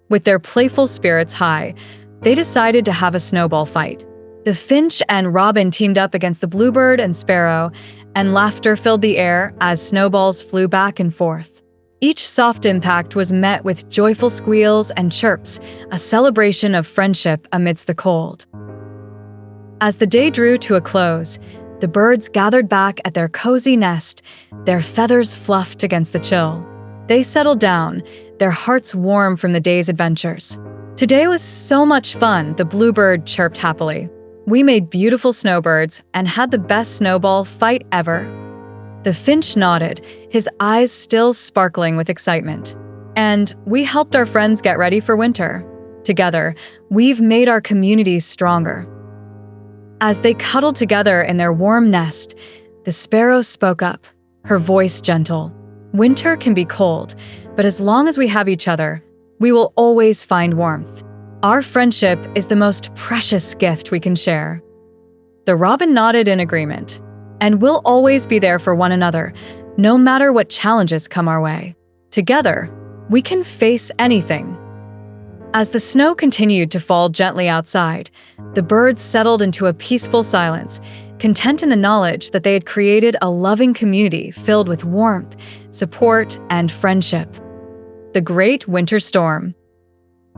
With their playful spirits high, they decided to have a snowball fight. The finch and robin teamed up against the bluebird and sparrow, and laughter filled the air as snowballs flew back and forth. Each soft impact was met with joyful squeals and chirps, a celebration of friendship amidst the cold. As the day drew to a close, the birds gathered back at their cozy nest, their feathers fluffed against the chill. They settled down, their hearts warm from the day's adventures. "Today was so much fun," the bluebird chirped happily. "We made beautiful snowbirds and had the best snowball fight ever." The finch nodded, his eyes still sparkling with excitement. "And we helped our friends get ready for winter. Together, we've made our communities stronger." As they cuddled together in their warm nest, the sparrow spoke up, her voice gentle. "Winter can be cold, but as long as we have each other, we will always find warmth. Our friendship is the most precious gift we can share." The robin nodded in agreement. "And we'll always be there for one another, no matter what challenges come our way. Together, we can face anything." As the snow continued to fall gently outside, the birds settled into a peaceful silence, content in the knowledge that they had created a loving community filled with warmth, support, and friendship. The Great Winter Storm.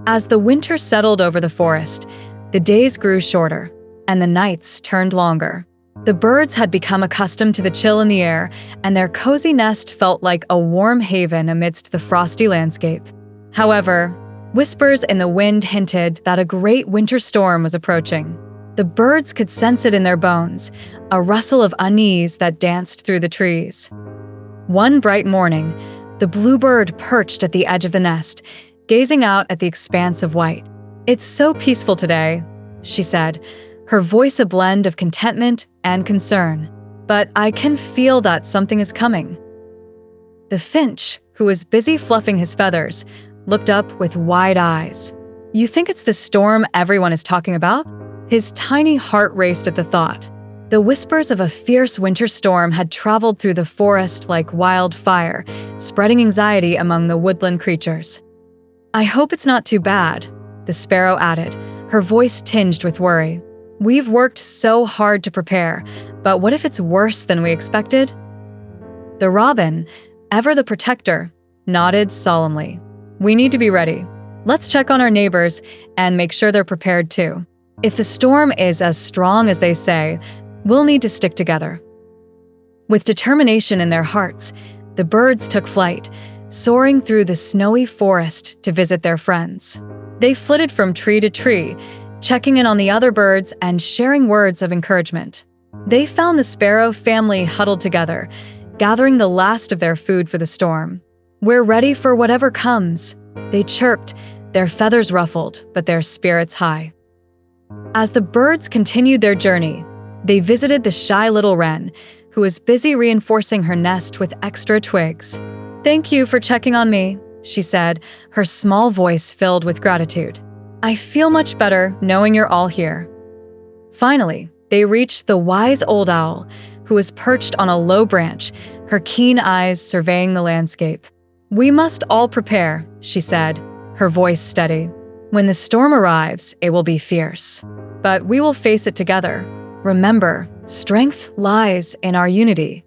As the winter settled over the forest, the days grew shorter, and the nights turned longer. The birds had become accustomed to the chill in the air, and their cozy nest felt like a warm haven amidst the frosty landscape. However, whispers in the wind hinted that a great winter storm was approaching. The birds could sense it in their bones, a rustle of unease that danced through the trees. One bright morning, the bluebird perched at the edge of the nest, gazing out at the expanse of white. "It's so peaceful today," she said, her voice a blend of contentment and concern. "But I can feel that something is coming." The finch, who was busy fluffing his feathers, looked up with wide eyes. "You think it's the storm everyone is talking about?" His tiny heart raced at the thought. The whispers of a fierce winter storm had traveled through the forest like wildfire, spreading anxiety among the woodland creatures. "I hope it's not too bad," the sparrow added, her voice tinged with worry. "We've worked so hard to prepare, but what if it's worse than we expected?" The robin, ever the protector, nodded solemnly. "We need to be ready. Let's check on our neighbors and make sure they're prepared too. If the storm is as strong as they say, we'll need to stick together." With determination in their hearts, the birds took flight, soaring through the snowy forest to visit their friends. They flitted from tree to tree, checking in on the other birds and sharing words of encouragement. They found the sparrow family huddled together, gathering the last of their food for the storm. "We're ready for whatever comes," they chirped, their feathers ruffled, but their spirits high. As the birds continued their journey, they visited the shy little wren, who was busy reinforcing her nest with extra twigs. "Thank you for checking on me," she said, her small voice filled with gratitude. "I feel much better knowing you're all here." Finally, they reached the wise old owl, who was perched on a low branch, her keen eyes surveying the landscape. "We must all prepare," she said, her voice steady. "When the storm arrives, it will be fierce. But we will face it together. Remember, strength lies in our unity."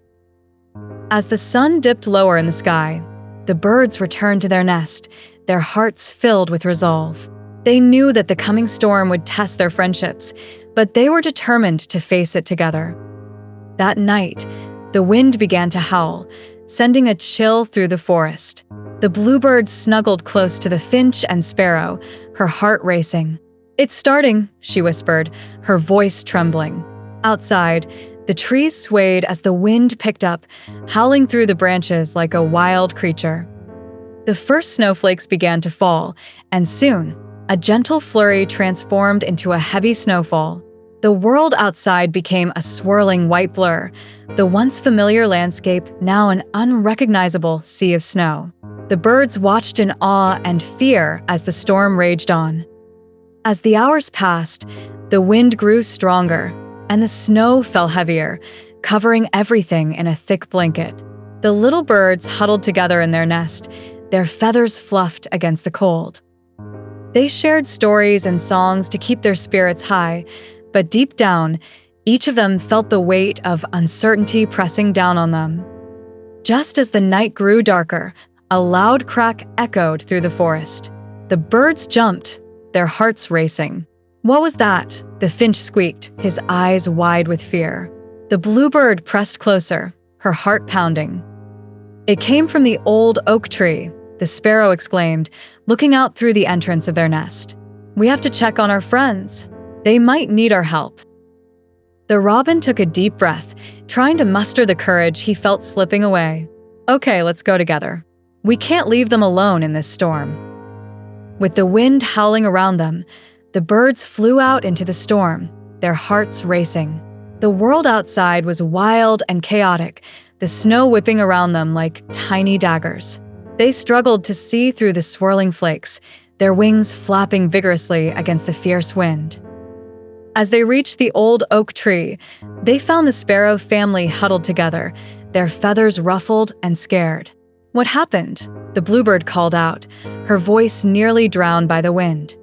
As the sun dipped lower in the sky, the birds returned to their nest, their hearts filled with resolve. They knew that the coming storm would test their friendships, but they were determined to face it together. That night, the wind began to howl, sending a chill through the forest. The bluebird snuggled close to the finch and sparrow, her heart racing. "It's starting," she whispered, her voice trembling. Outside, the trees swayed as the wind picked up, howling through the branches like a wild creature. The first snowflakes began to fall, and soon, a gentle flurry transformed into a heavy snowfall. The world outside became a swirling white blur, the once familiar landscape now an unrecognizable sea of snow. The birds watched in awe and fear as the storm raged on. As the hours passed, the wind grew stronger, and the snow fell heavier, covering everything in a thick blanket. The little birds huddled together in their nest, their feathers fluffed against the cold. They shared stories and songs to keep their spirits high, but deep down, each of them felt the weight of uncertainty pressing down on them. Just as the night grew darker, a loud crack echoed through the forest. The birds jumped, their hearts racing. What was that? The finch squeaked, his eyes wide with fear. The bluebird pressed closer, her heart pounding. It came from the old oak tree, the sparrow exclaimed, looking out through the entrance of their nest. We have to check on our friends. They might need our help. The robin took a deep breath, trying to muster the courage he felt slipping away. Okay, let's go together. We can't leave them alone in this storm. With the wind howling around them, the birds flew out into the storm, their hearts racing. The world outside was wild and chaotic, the snow whipping around them like tiny daggers. They struggled to see through the swirling flakes, their wings flapping vigorously against the fierce wind. As they reached the old oak tree, they found the sparrow family huddled together, their feathers ruffled and scared. What happened? The bluebird called out, her voice nearly drowned by the wind.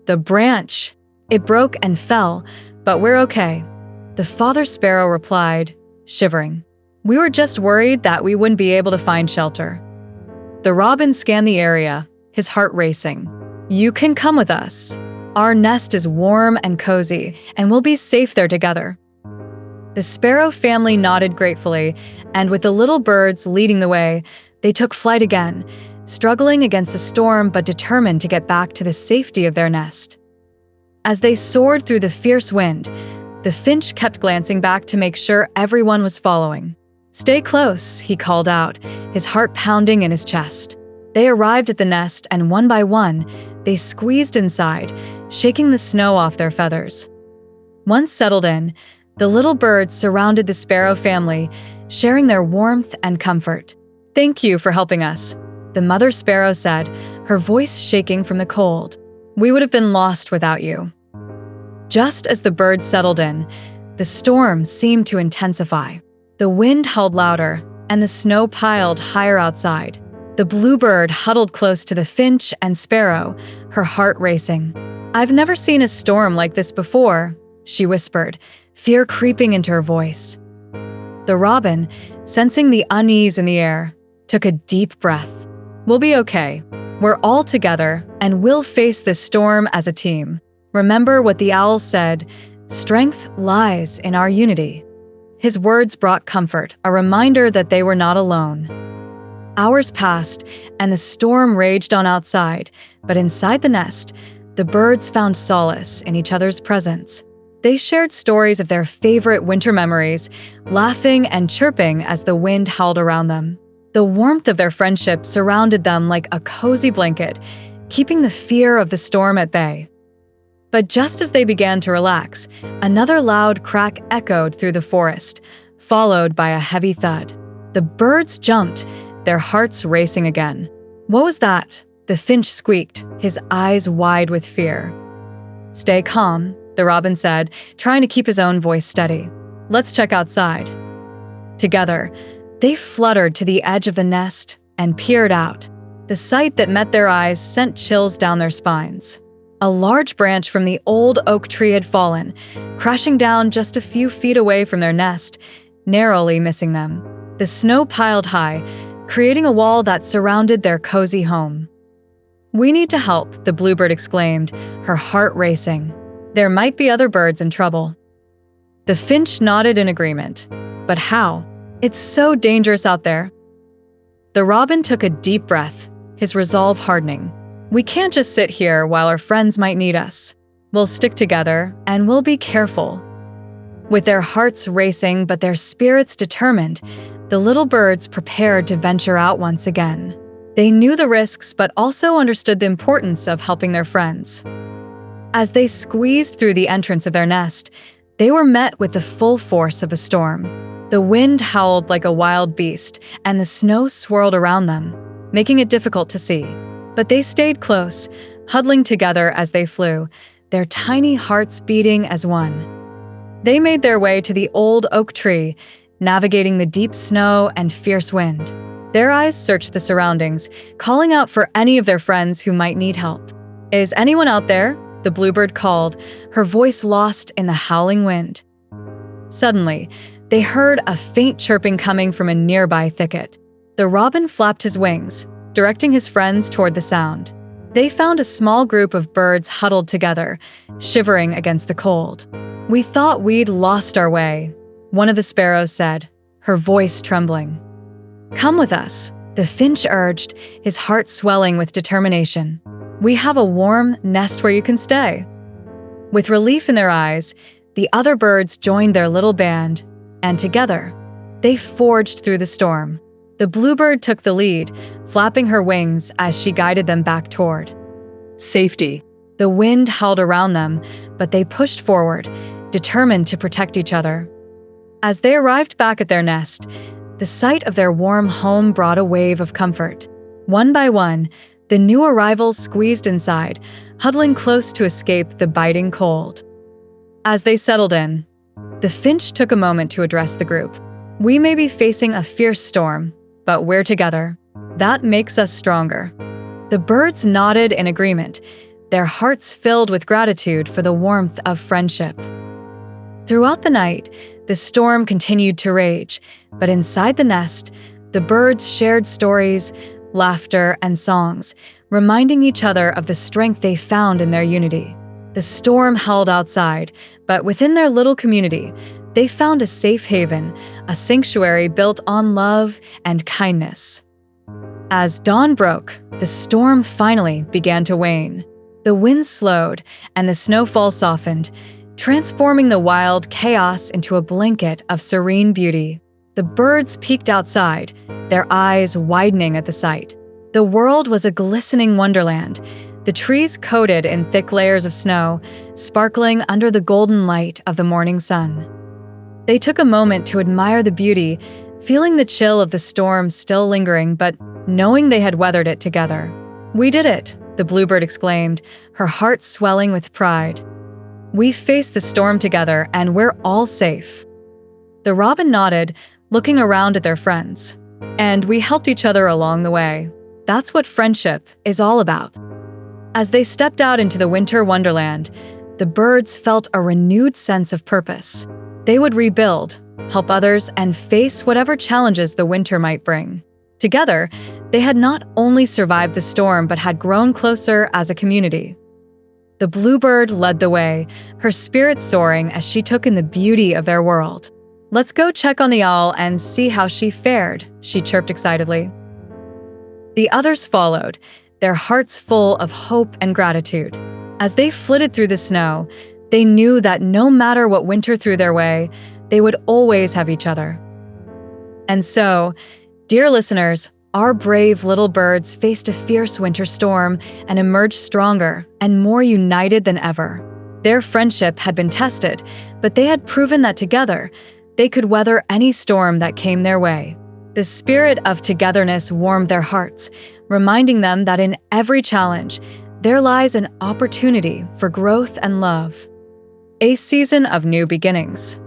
The branch. It broke and fell, but we're okay. The father sparrow replied, shivering. We were just worried that we wouldn't be able to find shelter. The robin scanned the area, his heart racing. You can come with us. Our nest is warm and cozy, and we'll be safe there together. The sparrow family nodded gratefully, and with the little birds leading the way, they took flight again, struggling against the storm but determined to get back to the safety of their nest. As they soared through the fierce wind, the finch kept glancing back to make sure everyone was following. Stay close, he called out, his heart pounding in his chest. They arrived at the nest, and one by one, they squeezed inside, shaking the snow off their feathers. Once settled in, the little birds surrounded the sparrow family, sharing their warmth and comfort. Thank you for helping us, the mother sparrow said, her voice shaking from the cold. We would have been lost without you. Just as the birds settled in, the storm seemed to intensify. The wind howled louder, and the snow piled higher outside. The bluebird huddled close to the finch and sparrow, her heart racing. I've never seen a storm like this before, she whispered, fear creeping into her voice. The robin, sensing the unease in the air, took a deep breath. We'll be okay. We're all together, and we'll face this storm as a team. Remember what the owl said, strength lies in our unity. His words brought comfort, a reminder that they were not alone. Hours passed, and the storm raged on outside, but inside the nest, the birds found solace in each other's presence. They shared stories of their favorite winter memories, laughing and chirping as the wind howled around them. The warmth of their friendship surrounded them like a cozy blanket, keeping the fear of the storm at bay. But just as they began to relax, another loud crack echoed through the forest, followed by a heavy thud. The birds jumped, their hearts racing again. What was that? The finch squeaked, his eyes wide with fear. Stay calm, the robin said, trying to keep his own voice steady. Let's check outside. Together, they fluttered to the edge of the nest and peered out. The sight that met their eyes sent chills down their spines. A large branch from the old oak tree had fallen, crashing down just a few feet away from their nest, narrowly missing them. The snow piled high, creating a wall that surrounded their cozy home. We need to help, the bluebird exclaimed, her heart racing. There might be other birds in trouble. The finch nodded in agreement. But how? It's so dangerous out there. The robin took a deep breath, his resolve hardening. We can't just sit here while our friends might need us. We'll stick together, and we'll be careful. With their hearts racing but their spirits determined, the little birds prepared to venture out once again. They knew the risks but also understood the importance of helping their friends. As they squeezed through the entrance of their nest, they were met with the full force of a storm. The wind howled like a wild beast, and the snow swirled around them, making it difficult to see. But they stayed close, huddling together as they flew, their tiny hearts beating as one. They made their way to the old oak tree, navigating the deep snow and fierce wind. Their eyes searched the surroundings, calling out for any of their friends who might need help. Is anyone out there? The bluebird called, her voice lost in the howling wind. Suddenly, they heard a faint chirping coming from a nearby thicket. The robin flapped his wings, directing his friends toward the sound. They found a small group of birds huddled together, shivering against the cold. "We thought we'd lost our way," one of the sparrows said, her voice trembling. "Come with us," the finch urged, his heart swelling with determination. "We have a warm nest where you can stay." With relief in their eyes, the other birds joined their little band, and together, they forged through the storm. The bluebird took the lead, flapping her wings as she guided them back toward safety. The wind howled around them, but they pushed forward, determined to protect each other. As they arrived back at their nest, the sight of their warm home brought a wave of comfort. One by one, the new arrivals squeezed inside, huddling close to escape the biting cold. As they settled in, the finch took a moment to address the group. "We may be facing a fierce storm, but we're together. That makes us stronger." The birds nodded in agreement, their hearts filled with gratitude for the warmth of friendship. Throughout the night, the storm continued to rage, but inside the nest, the birds shared stories, laughter, and songs, reminding each other of the strength they found in their unity. The storm howled outside, but within their little community, they found a safe haven, a sanctuary built on love and kindness. As dawn broke, the storm finally began to wane. The wind slowed, and the snowfall softened, transforming the wild chaos into a blanket of serene beauty. The birds peeked outside, their eyes widening at the sight. The world was a glistening wonderland, the trees coated in thick layers of snow, sparkling under the golden light of the morning sun. They took a moment to admire the beauty, feeling the chill of the storm still lingering, but knowing they had weathered it together. "We did it," the bluebird exclaimed, her heart swelling with pride. "We faced the storm together, and we're all safe." The robin nodded, looking around at their friends. "And we helped each other along the way. That's what friendship is all about." As they stepped out into the winter wonderland, the birds felt a renewed sense of purpose. They would rebuild, help others, and face whatever challenges the winter might bring. Together, they had not only survived the storm but had grown closer as a community. The bluebird led the way, her spirit soaring as she took in the beauty of their world. "Let's go check on the owl and see how she fared," she chirped excitedly. The others followed, their hearts full of hope and gratitude. As they flitted through the snow, they knew that no matter what winter threw their way, they would always have each other. And so, dear listeners, our brave little birds faced a fierce winter storm and emerged stronger and more united than ever. Their friendship had been tested, but they had proven that together, they could weather any storm that came their way. The spirit of togetherness warmed their hearts, reminding them that in every challenge, there lies an opportunity for growth and love. A season of new beginnings.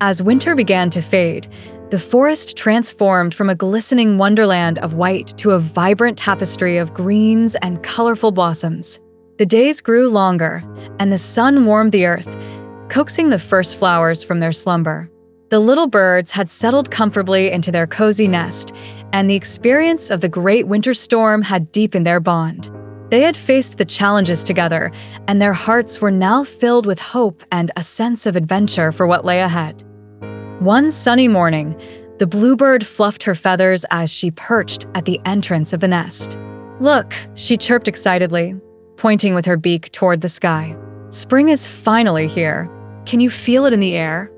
As winter began to fade, the forest transformed from a glistening wonderland of white to a vibrant tapestry of greens and colorful blossoms. The days grew longer, and the sun warmed the earth, coaxing the first flowers from their slumber. The little birds had settled comfortably into their cozy nest, and the experience of the great winter storm had deepened their bond. They had faced the challenges together, and their hearts were now filled with hope and a sense of adventure for what lay ahead. One sunny morning, the bluebird fluffed her feathers as she perched at the entrance of the nest. "Look," she chirped excitedly, pointing with her beak toward the sky. "Spring is finally here. Can you feel it in the air?"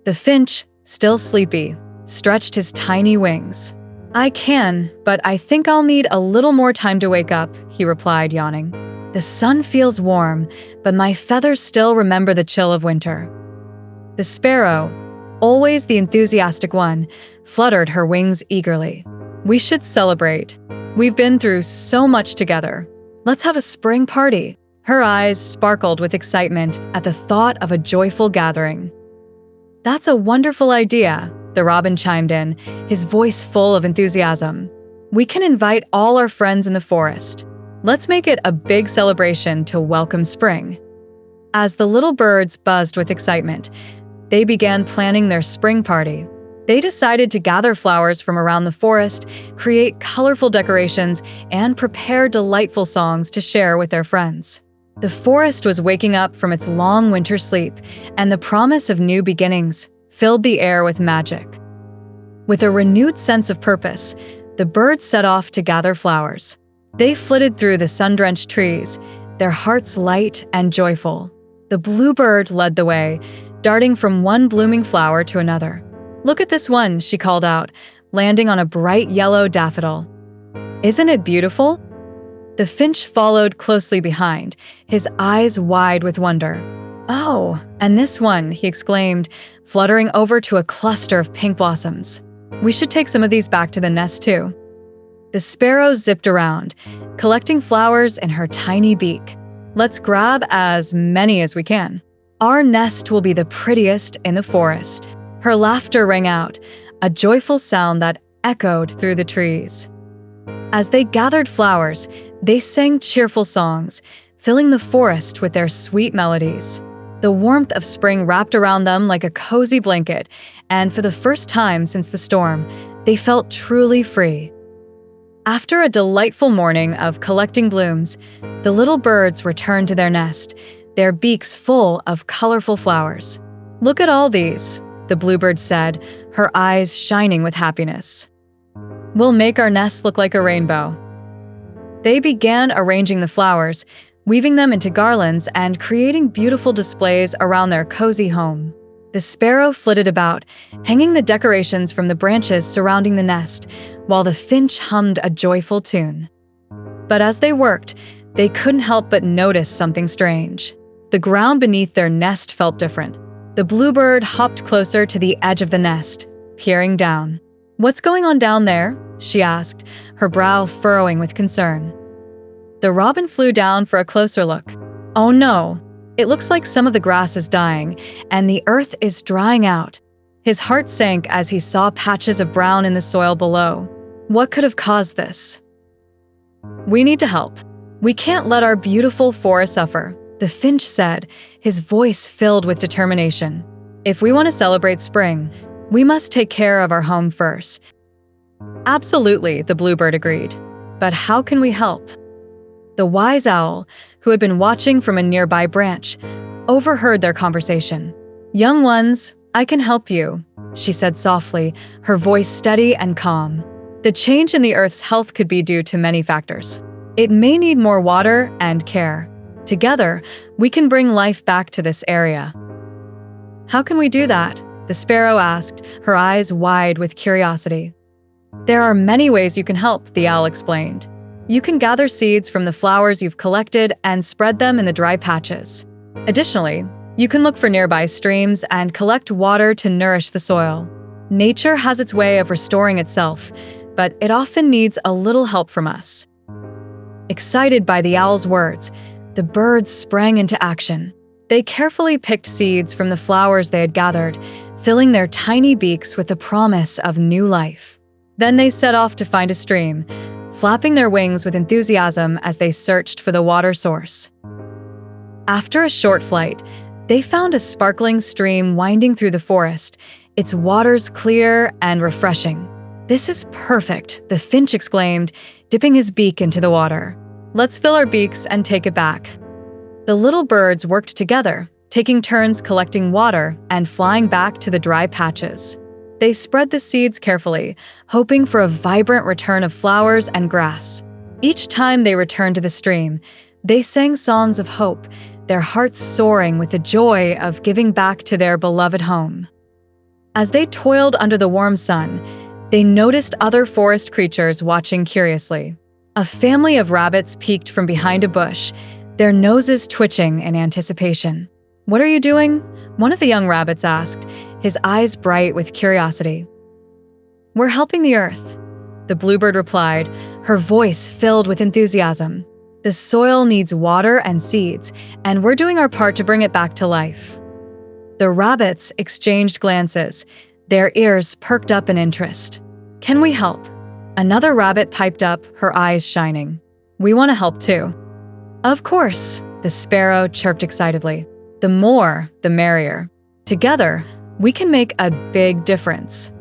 The finch, still sleepy, stretched his tiny wings. "I can, but I think I'll need a little more time to wake up," he replied, yawning. "The sun feels warm, but my feathers still remember the chill of winter." The sparrow, always the enthusiastic one, fluttered her wings eagerly. "We should celebrate. We've been through so much together. Let's have a spring party." Her eyes sparkled with excitement at the thought of a joyful gathering. "That's a wonderful idea," the robin chimed in, his voice full of enthusiasm. "We can invite all our friends in the forest. Let's make it a big celebration to welcome spring." As the little birds buzzed with excitement, they began planning their spring party. They decided to gather flowers from around the forest, create colorful decorations, and prepare delightful songs to share with their friends. The forest was waking up from its long winter sleep, and the promise of new beginnings filled the air with magic. With a renewed sense of purpose, the birds set off to gather flowers. They flitted through the sun-drenched trees, their hearts light and joyful. The bluebird led the way, darting from one blooming flower to another. "Look at this one," she called out, landing on a bright yellow daffodil. "Isn't it beautiful?" The finch followed closely behind, his eyes wide with wonder. "Oh, and this one," he exclaimed, fluttering over to a cluster of pink blossoms. "We should take some of these back to the nest too." The sparrow zipped around, collecting flowers in her tiny beak. "Let's grab as many as we can. Our nest will be the prettiest in the forest." Her laughter rang out, a joyful sound that echoed through the trees. As they gathered flowers, they sang cheerful songs, filling the forest with their sweet melodies. The warmth of spring wrapped around them like a cozy blanket, and for the first time since the storm, they felt truly free. After a delightful morning of collecting blooms, the little birds returned to their nest, their beaks full of colorful flowers. "Look at all these," the bluebird said, her eyes shining with happiness. "We'll make our nest look like a rainbow." They began arranging the flowers, weaving them into garlands and creating beautiful displays around their cozy home. The sparrow flitted about, hanging the decorations from the branches surrounding the nest, while the finch hummed a joyful tune. But as they worked, they couldn't help but notice something strange. The ground beneath their nest felt different. The bluebird hopped closer to the edge of the nest, peering down. "What's going on down there?" she asked, her brow furrowing with concern. The robin flew down for a closer look. "Oh no, it looks like some of the grass is dying, and the earth is drying out." His heart sank as he saw patches of brown in the soil below. What could have caused this? "We need to help. We can't let our beautiful forest suffer," the finch said, his voice filled with determination. "If we want to celebrate spring, we must take care of our home first." "Absolutely," the bluebird agreed. "But how can we help?" The wise owl, who had been watching from a nearby branch, overheard their conversation. "Young ones, I can help you," she said softly, her voice steady and calm. The change in the Earth's health could be due to many factors. It may need more water and care. Together, we can bring life back to this area. "How can we do that?" the sparrow asked, her eyes wide with curiosity. "There are many ways you can help," the owl explained. "You can gather seeds from the flowers you've collected and spread them in the dry patches. Additionally, you can look for nearby streams and collect water to nourish the soil. Nature has its way of restoring itself, but it often needs a little help from us." Excited by the owl's words, the birds sprang into action. They carefully picked seeds from the flowers they had gathered, filling their tiny beaks with the promise of new life. Then they set off to find a stream, flapping their wings with enthusiasm as they searched for the water source. After a short flight, they found a sparkling stream winding through the forest, its waters clear and refreshing. "This is perfect," the finch exclaimed, dipping his beak into the water. "Let's fill our beaks and take it back." The little birds worked together, taking turns collecting water and flying back to the dry patches. They spread the seeds carefully, hoping for a vibrant return of flowers and grass. Each time they returned to the stream, they sang songs of hope, their hearts soaring with the joy of giving back to their beloved home. As they toiled under the warm sun, they noticed other forest creatures watching curiously. A family of rabbits peeked from behind a bush, their noses twitching in anticipation. "What are you doing?" one of the young rabbits asked, his eyes bright with curiosity. "We're helping the earth," the bluebird replied, her voice filled with enthusiasm. "The soil needs water and seeds, and we're doing our part to bring it back to life." The rabbits exchanged glances, their ears perked up in interest. "Can we help?" Another rabbit piped up, her eyes shining. "We want to help too." "Of course," the sparrow chirped excitedly. "The more, the merrier. Together, we can make a big difference."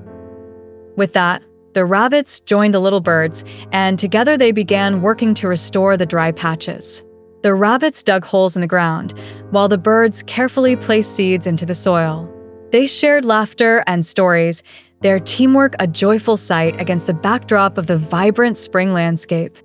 With that, the rabbits joined the little birds, and together they began working to restore the dry patches. The rabbits dug holes in the ground, while the birds carefully placed seeds into the soil. They shared laughter and stories, their teamwork a joyful sight against the backdrop of the vibrant spring landscape.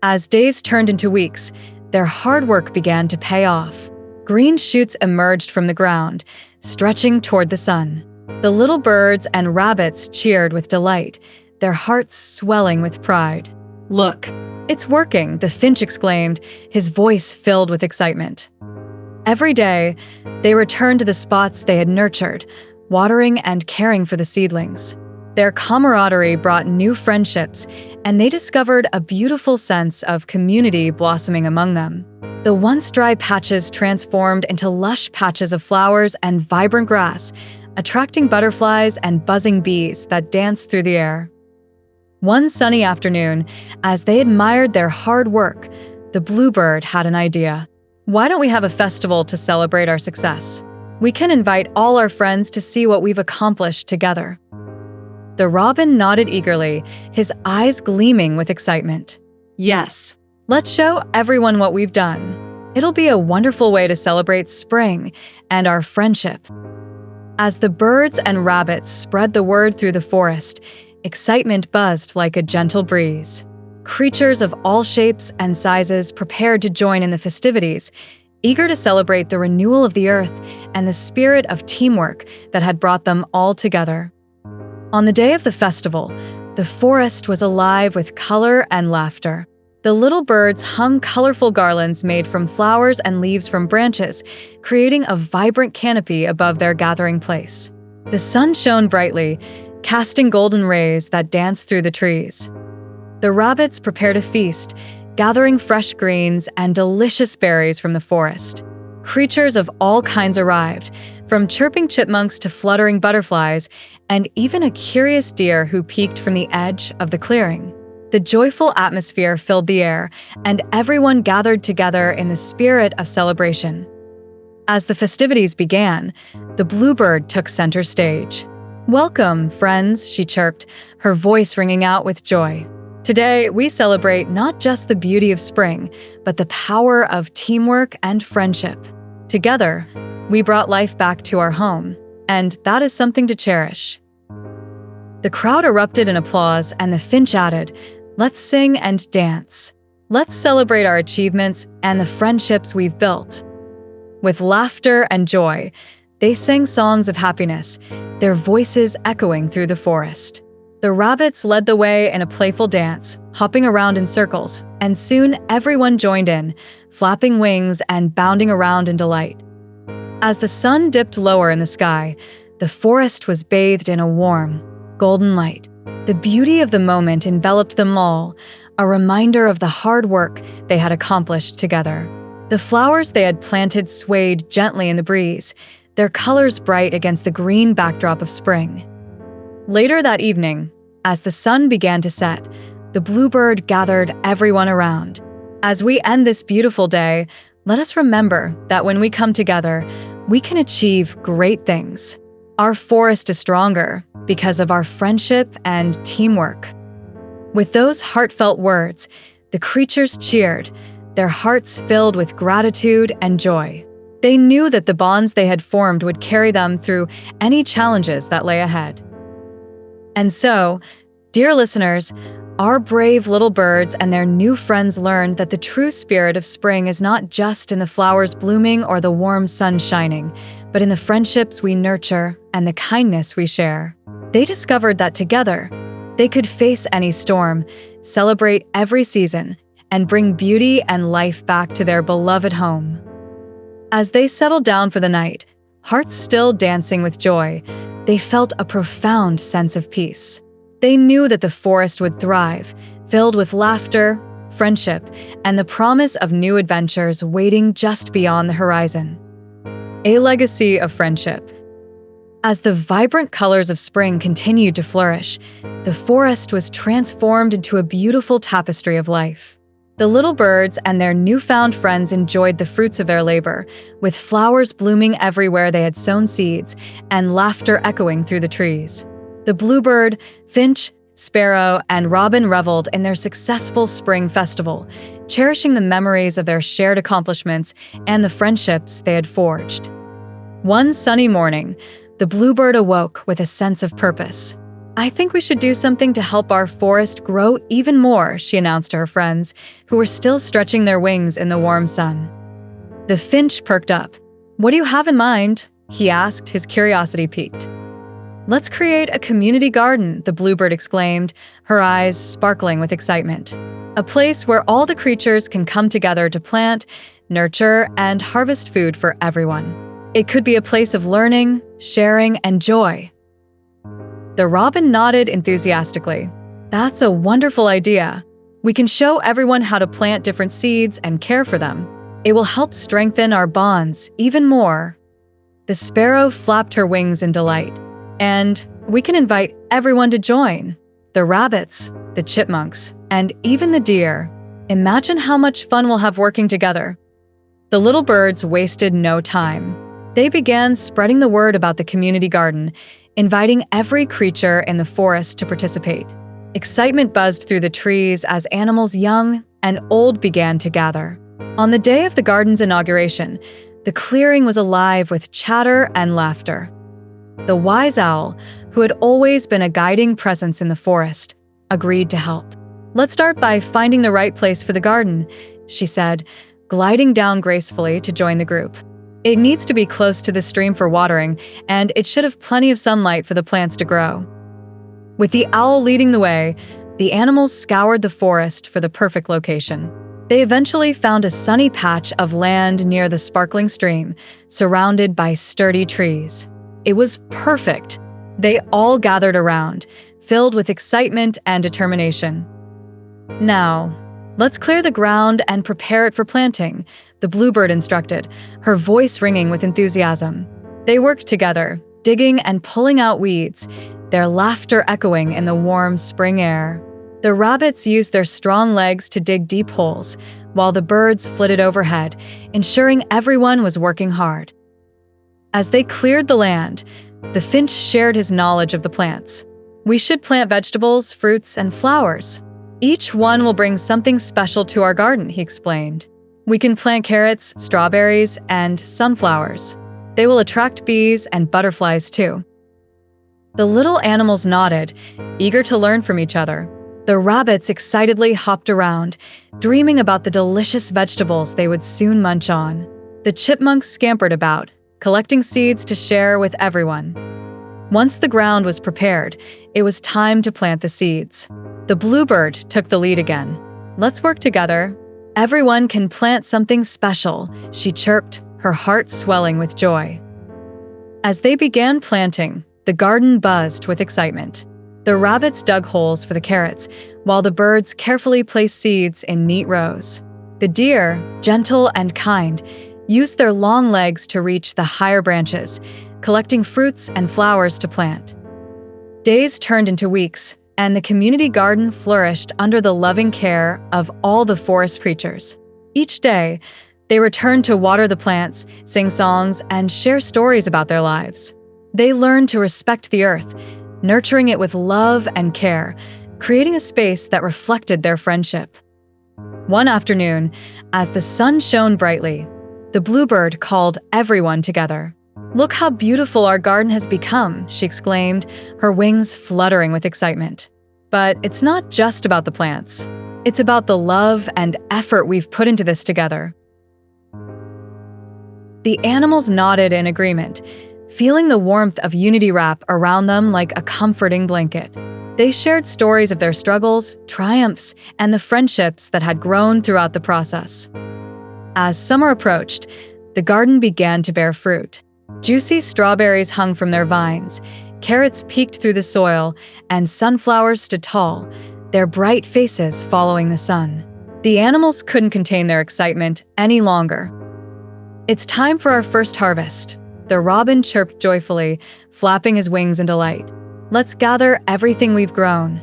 As days turned into weeks, their hard work began to pay off. Green shoots emerged from the ground, stretching toward the sun. The little birds and rabbits cheered with delight, their hearts swelling with pride. Look, "It's working," the finch exclaimed, his voice filled with excitement. Every day, they returned to the spots they had nurtured, watering and caring for the seedlings. Their camaraderie brought new friendships, and they discovered a beautiful sense of community blossoming among them. The once dry patches transformed into lush patches of flowers and vibrant grass, attracting butterflies and buzzing bees that danced through the air. One sunny afternoon, as they admired their hard work, the Bluebird had an idea. "Why don't we have a festival to celebrate our success? We can invite all our friends to see what we've accomplished together." The robin nodded eagerly, his eyes gleaming with excitement. yes, "Let's show everyone what we've done. It'll be a wonderful way to celebrate spring and our friendship." As the birds and rabbits spread the word through the forest, excitement buzzed like a gentle breeze. Creatures of all shapes and sizes prepared to join in the festivities, eager to celebrate the renewal of the earth and the spirit of teamwork that had brought them all together. On the day of the festival, the forest was alive with color and laughter. The little birds hung colorful garlands made from flowers and leaves from branches, creating a vibrant canopy above their gathering place. The sun shone brightly, casting golden rays that danced through the trees. The rabbits prepared a feast, gathering fresh greens and delicious berries from the forest. Creatures of all kinds arrived, from chirping chipmunks to fluttering butterflies, and even a curious deer who peeked from the edge of the clearing. The joyful atmosphere filled the air, and everyone gathered together in the spirit of celebration. As the festivities began, the Bluebird took center stage. "Welcome, friends," she chirped, her voice ringing out with joy. "Today, we celebrate not just the beauty of spring, but the power of teamwork and friendship. Together, we brought life back to our home, and that is something to cherish." The crowd erupted in applause, and the finch added, "Let's sing and dance. Let's celebrate our achievements and the friendships we've built." With laughter and joy, they sang songs of happiness, their voices echoing through the forest. The rabbits led the way in a playful dance, hopping around in circles, and soon everyone joined in, flapping wings and bounding around in delight. As the sun dipped lower in the sky, the forest was bathed in a warm, golden light. The beauty of the moment enveloped them all, a reminder of the hard work they had accomplished together. The flowers they had planted swayed gently in the breeze, their colors bright against the green backdrop of spring. Later that evening, as the sun began to set, the Bluebird gathered everyone around. "As we end this beautiful day, let us remember that when we come together, we can achieve great things. Our forest is stronger because of our friendship and teamwork." With those heartfelt words, the creatures cheered, their hearts filled with gratitude and joy. They knew that the bonds they had formed would carry them through any challenges that lay ahead. And so, dear listeners, our brave little birds and their new friends learned that the true spirit of spring is not just in the flowers blooming or the warm sun shining, but in the friendships we nurture and the kindness we share. They discovered that together, they could face any storm, celebrate every season, and bring beauty and life back to their beloved home. As they settled down for the night, hearts still dancing with joy, they felt a profound sense of peace. They knew that the forest would thrive, filled with laughter, friendship, and the promise of new adventures waiting just beyond the horizon. A legacy of friendship. As the vibrant colors of spring continued to flourish, the forest was transformed into a beautiful tapestry of life. The little birds and their newfound friends enjoyed the fruits of their labor, with flowers blooming everywhere they had sown seeds and laughter echoing through the trees. The bluebird, Finch, Sparrow, and robin reveled in their successful spring festival, cherishing the memories of their shared accomplishments and the friendships they had forged. One sunny morning, the bluebird awoke with a sense of purpose. "I think we should do something to help our forest grow even more," she announced to her friends, who were still stretching their wings in the warm sun. The finch perked up. "What do you have in mind?" he asked, his curiosity piqued. "Let's create a community garden," the bluebird exclaimed, her eyes sparkling with excitement. "A place where all the creatures can come together to plant, nurture, and harvest food for everyone. It could be a place of learning, sharing, and joy." The robin nodded enthusiastically. "That's a wonderful idea. We can show everyone how to plant different seeds and care for them. It will help strengthen our bonds even more." The sparrow flapped her wings in delight. "And we can invite everyone to join. The rabbits, the chipmunks, and even the deer. Imagine how much fun we'll have working together." The little birds wasted no time. They began spreading the word about the community garden, inviting every creature in the forest to participate. Excitement buzzed through the trees as animals young and old began to gather. On the day of the garden's inauguration, the clearing was alive with chatter and laughter. The wise owl, who had always been a guiding presence in the forest, agreed to help. "Let's start by finding the right place for the garden," she said, gliding down gracefully to join the group. "It needs to be close to the stream for watering, and it should have plenty of sunlight for the plants to grow." With the owl leading the way, the animals scoured the forest for the perfect location. They eventually found a sunny patch of land near the sparkling stream, surrounded by sturdy trees. It was perfect. They all gathered around, filled with excitement and determination. "Now, let's clear the ground and prepare it for planting," the bluebird instructed, her voice ringing with enthusiasm. They worked together, digging and pulling out weeds, their laughter echoing in the warm spring air. The rabbits used their strong legs to dig deep holes, while the birds flitted overhead, ensuring everyone was working hard. As they cleared the land, the finch shared his knowledge of the plants. "We should plant vegetables, fruits, and flowers. Each one will bring something special to our garden," he explained. "We can plant carrots, strawberries, and sunflowers. They will attract bees and butterflies too." The little animals nodded, eager to learn from each other. The rabbits excitedly hopped around, dreaming about the delicious vegetables they would soon munch on. The chipmunks scampered about, collecting seeds to share with everyone. Once the ground was prepared, it was time to plant the seeds. The bluebird took the lead again. "Let's work together. Everyone can plant something special," she chirped, her heart swelling with joy. As they began planting, the garden buzzed with excitement. The rabbits dug holes for the carrots, while the birds carefully placed seeds in neat rows. The deer, gentle and kind, used their long legs to reach the higher branches, collecting fruits and flowers to plant. Days turned into weeks, and the community garden flourished under the loving care of all the forest creatures. Each day, they returned to water the plants, sing songs, and share stories about their lives. They learned to respect the earth, nurturing it with love and care, creating a space that reflected their friendship. One afternoon, as the sun shone brightly, the bluebird called everyone together. "Look how beautiful our garden has become," she exclaimed, her wings fluttering with excitement. "But it's not just about the plants. It's about the love and effort we've put into this together." The animals nodded in agreement, feeling the warmth of unity wrap around them like a comforting blanket. They shared stories of their struggles, triumphs, and the friendships that had grown throughout the process. As summer approached, the garden began to bear fruit. Juicy strawberries hung from their vines, carrots peeked through the soil, and sunflowers stood tall, their bright faces following the sun. The animals couldn't contain their excitement any longer. "It's time for our first harvest," the robin chirped joyfully, flapping his wings in delight. "Let's gather everything we've grown."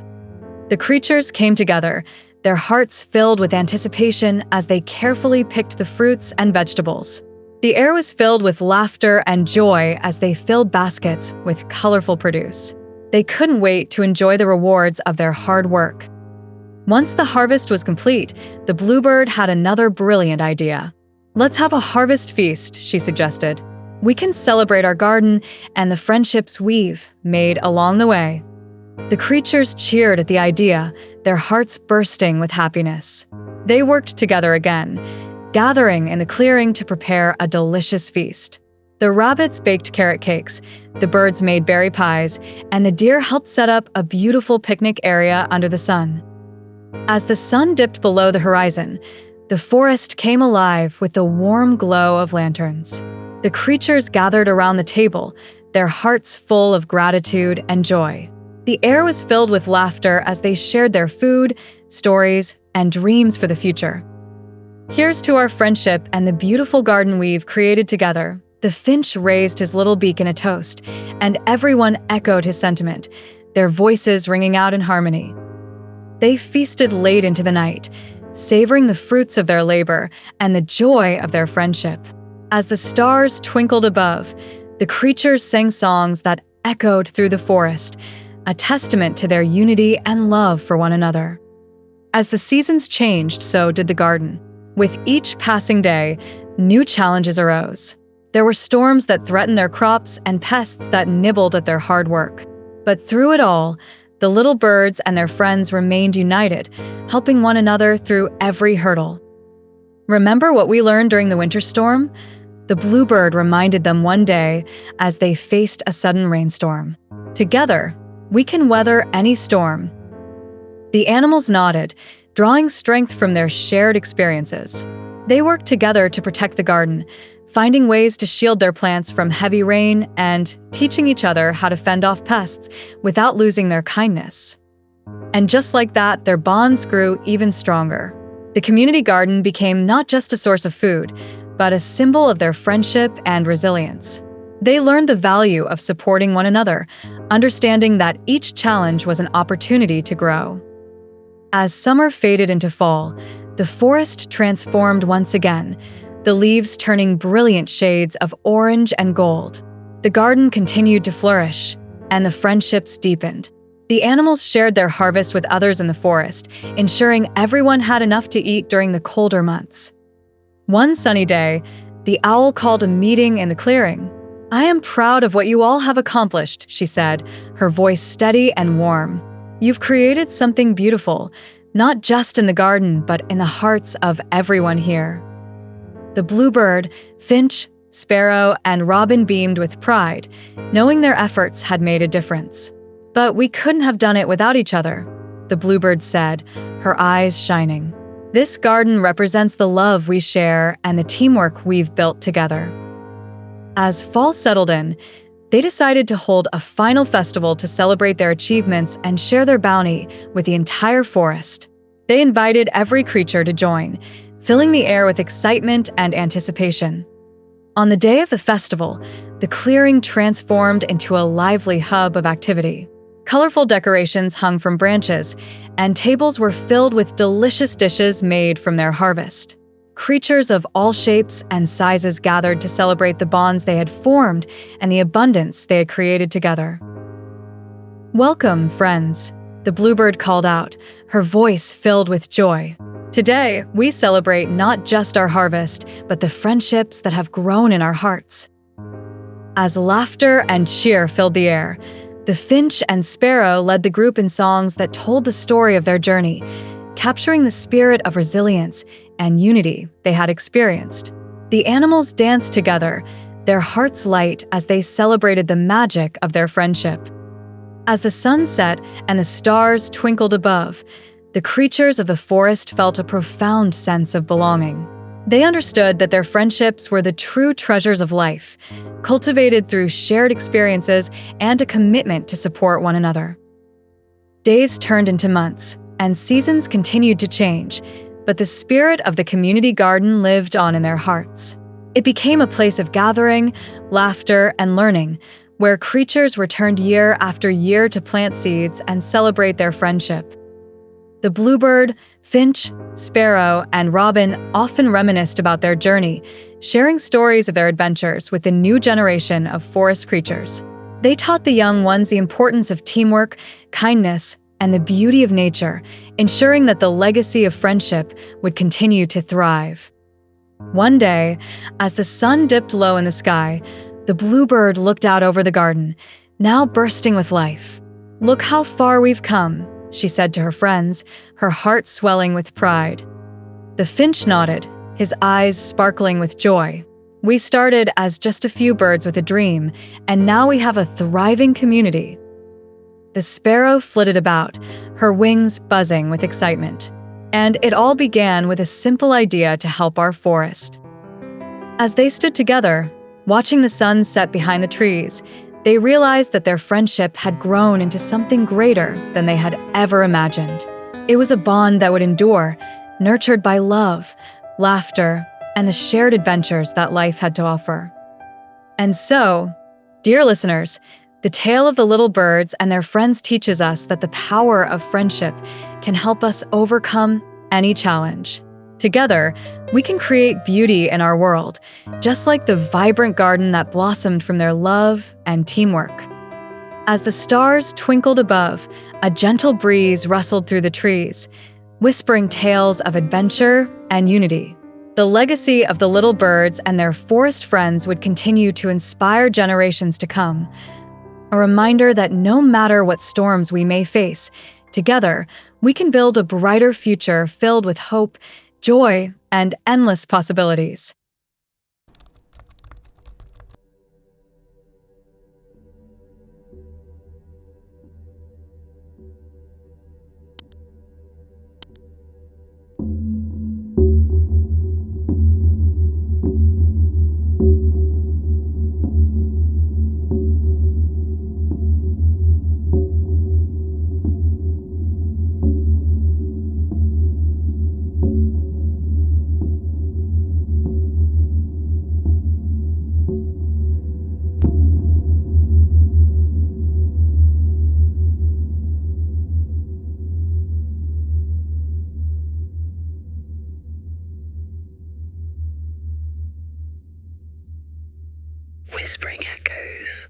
The creatures came together, their hearts filled with anticipation as they carefully picked the fruits and vegetables. The air was filled with laughter and joy as they filled baskets with colorful produce. They couldn't wait to enjoy the rewards of their hard work. Once the harvest was complete, the Bluebird had another brilliant idea. "Let's have a harvest feast," she suggested. "We can celebrate our garden and the friendships we've made along the way." The creatures cheered at the idea, their hearts bursting with happiness. They worked together again, gathering in the clearing to prepare a delicious feast. The rabbits baked carrot cakes, the birds made berry pies, and the deer helped set up a beautiful picnic area under the sun. As the sun dipped below the horizon, the forest came alive with the warm glow of lanterns. The creatures gathered around the table, their hearts full of gratitude and joy. The air was filled with laughter as they shared their food, stories, and dreams for the future. "Here's to our friendship and the beautiful garden we've created together." The finch raised his little beak in a toast, and everyone echoed his sentiment, their voices ringing out in harmony. They feasted late into the night, savoring the fruits of their labor and the joy of their friendship. As the stars twinkled above, the creatures sang songs that echoed through the forest, a testament to their unity and love for one another. As the seasons changed, so did the garden. With each passing day, new challenges arose. There were storms that threatened their crops and pests that nibbled at their hard work. But through it all, the little birds and their friends remained united, helping one another through every hurdle. Remember what we learned during the winter storm? The Bluebird reminded them one day as they faced a sudden rainstorm. "Together, we can weather any storm." The animals nodded, drawing strength from their shared experiences. They worked together to protect the garden, finding ways to shield their plants from heavy rain and teaching each other how to fend off pests without losing their kindness. And just like that, their bonds grew even stronger. The community garden became not just a source of food, but a symbol of their friendship and resilience. They learned the value of supporting one another, understanding that each challenge was an opportunity to grow. As summer faded into fall, the forest transformed once again, the leaves turning brilliant shades of orange and gold. The garden continued to flourish, and the friendships deepened. The animals shared their harvest with others in the forest, ensuring everyone had enough to eat during the colder months. One sunny day, the owl called a meeting in the clearing. "I am proud of what you all have accomplished," she said, her voice steady and warm. "You've created something beautiful, not just in the garden, but in the hearts of everyone here." The Bluebird, Finch, Sparrow, and Robin beamed with pride, knowing their efforts had made a difference. "But we couldn't have done it without each other," the Bluebird said, her eyes shining. "This garden represents the love we share and the teamwork we've built together." As fall settled in, they decided to hold a final festival to celebrate their achievements and share their bounty with the entire forest. They invited every creature to join, filling the air with excitement and anticipation. On the day of the festival, the clearing transformed into a lively hub of activity. Colorful decorations hung from branches, and tables were filled with delicious dishes made from their harvest. Creatures of all shapes and sizes gathered to celebrate the bonds they had formed and the abundance they had created together. "Welcome, friends," the Bluebird called out, her voice filled with joy. "Today, we celebrate not just our harvest, but the friendships that have grown in our hearts." As laughter and cheer filled the air, the Finch and Sparrow led the group in songs that told the story of their journey, capturing the spirit of resilience and unity they had experienced. The animals danced together, their hearts light as they celebrated the magic of their friendship. As the sun set and the stars twinkled above, the creatures of the forest felt a profound sense of belonging. They understood that their friendships were the true treasures of life, cultivated through shared experiences and a commitment to support one another. Days turned into months, and seasons continued to change, but the spirit of the community garden lived on in their hearts. It became a place of gathering, laughter, and learning, where creatures returned year after year to plant seeds and celebrate their friendship. The Bluebird, Finch, Sparrow, and Robin often reminisced about their journey, sharing stories of their adventures with the new generation of forest creatures. They taught the young ones the importance of teamwork, kindness, and the beauty of nature, ensuring that the legacy of friendship would continue to thrive. One day, as the sun dipped low in the sky, the bluebird looked out over the garden, now bursting with life. "Look how far we've come," she said to her friends, her heart swelling with pride. The finch nodded, his eyes sparkling with joy. "We started as just a few birds with a dream, and now we have a thriving community." The sparrow flitted about, her wings buzzing with excitement. And it all began with a simple idea to help our forest. As they stood together, watching the sun set behind the trees, they realized that their friendship had grown into something greater than they had ever imagined. It was a bond that would endure, nurtured by love, laughter, and the shared adventures that life had to offer. And so, dear listeners, the tale of the little birds and their friends teaches us that the power of friendship can help us overcome any challenge. Together, we can create beauty in our world, just like the vibrant garden that blossomed from their love and teamwork. As the stars twinkled above, a gentle breeze rustled through the trees, whispering tales of adventure and unity. The legacy of the little birds and their forest friends would continue to inspire generations to come. A reminder that no matter what storms we may face, together, we can build a brighter future filled with hope, joy, and endless possibilities. Whispering echoes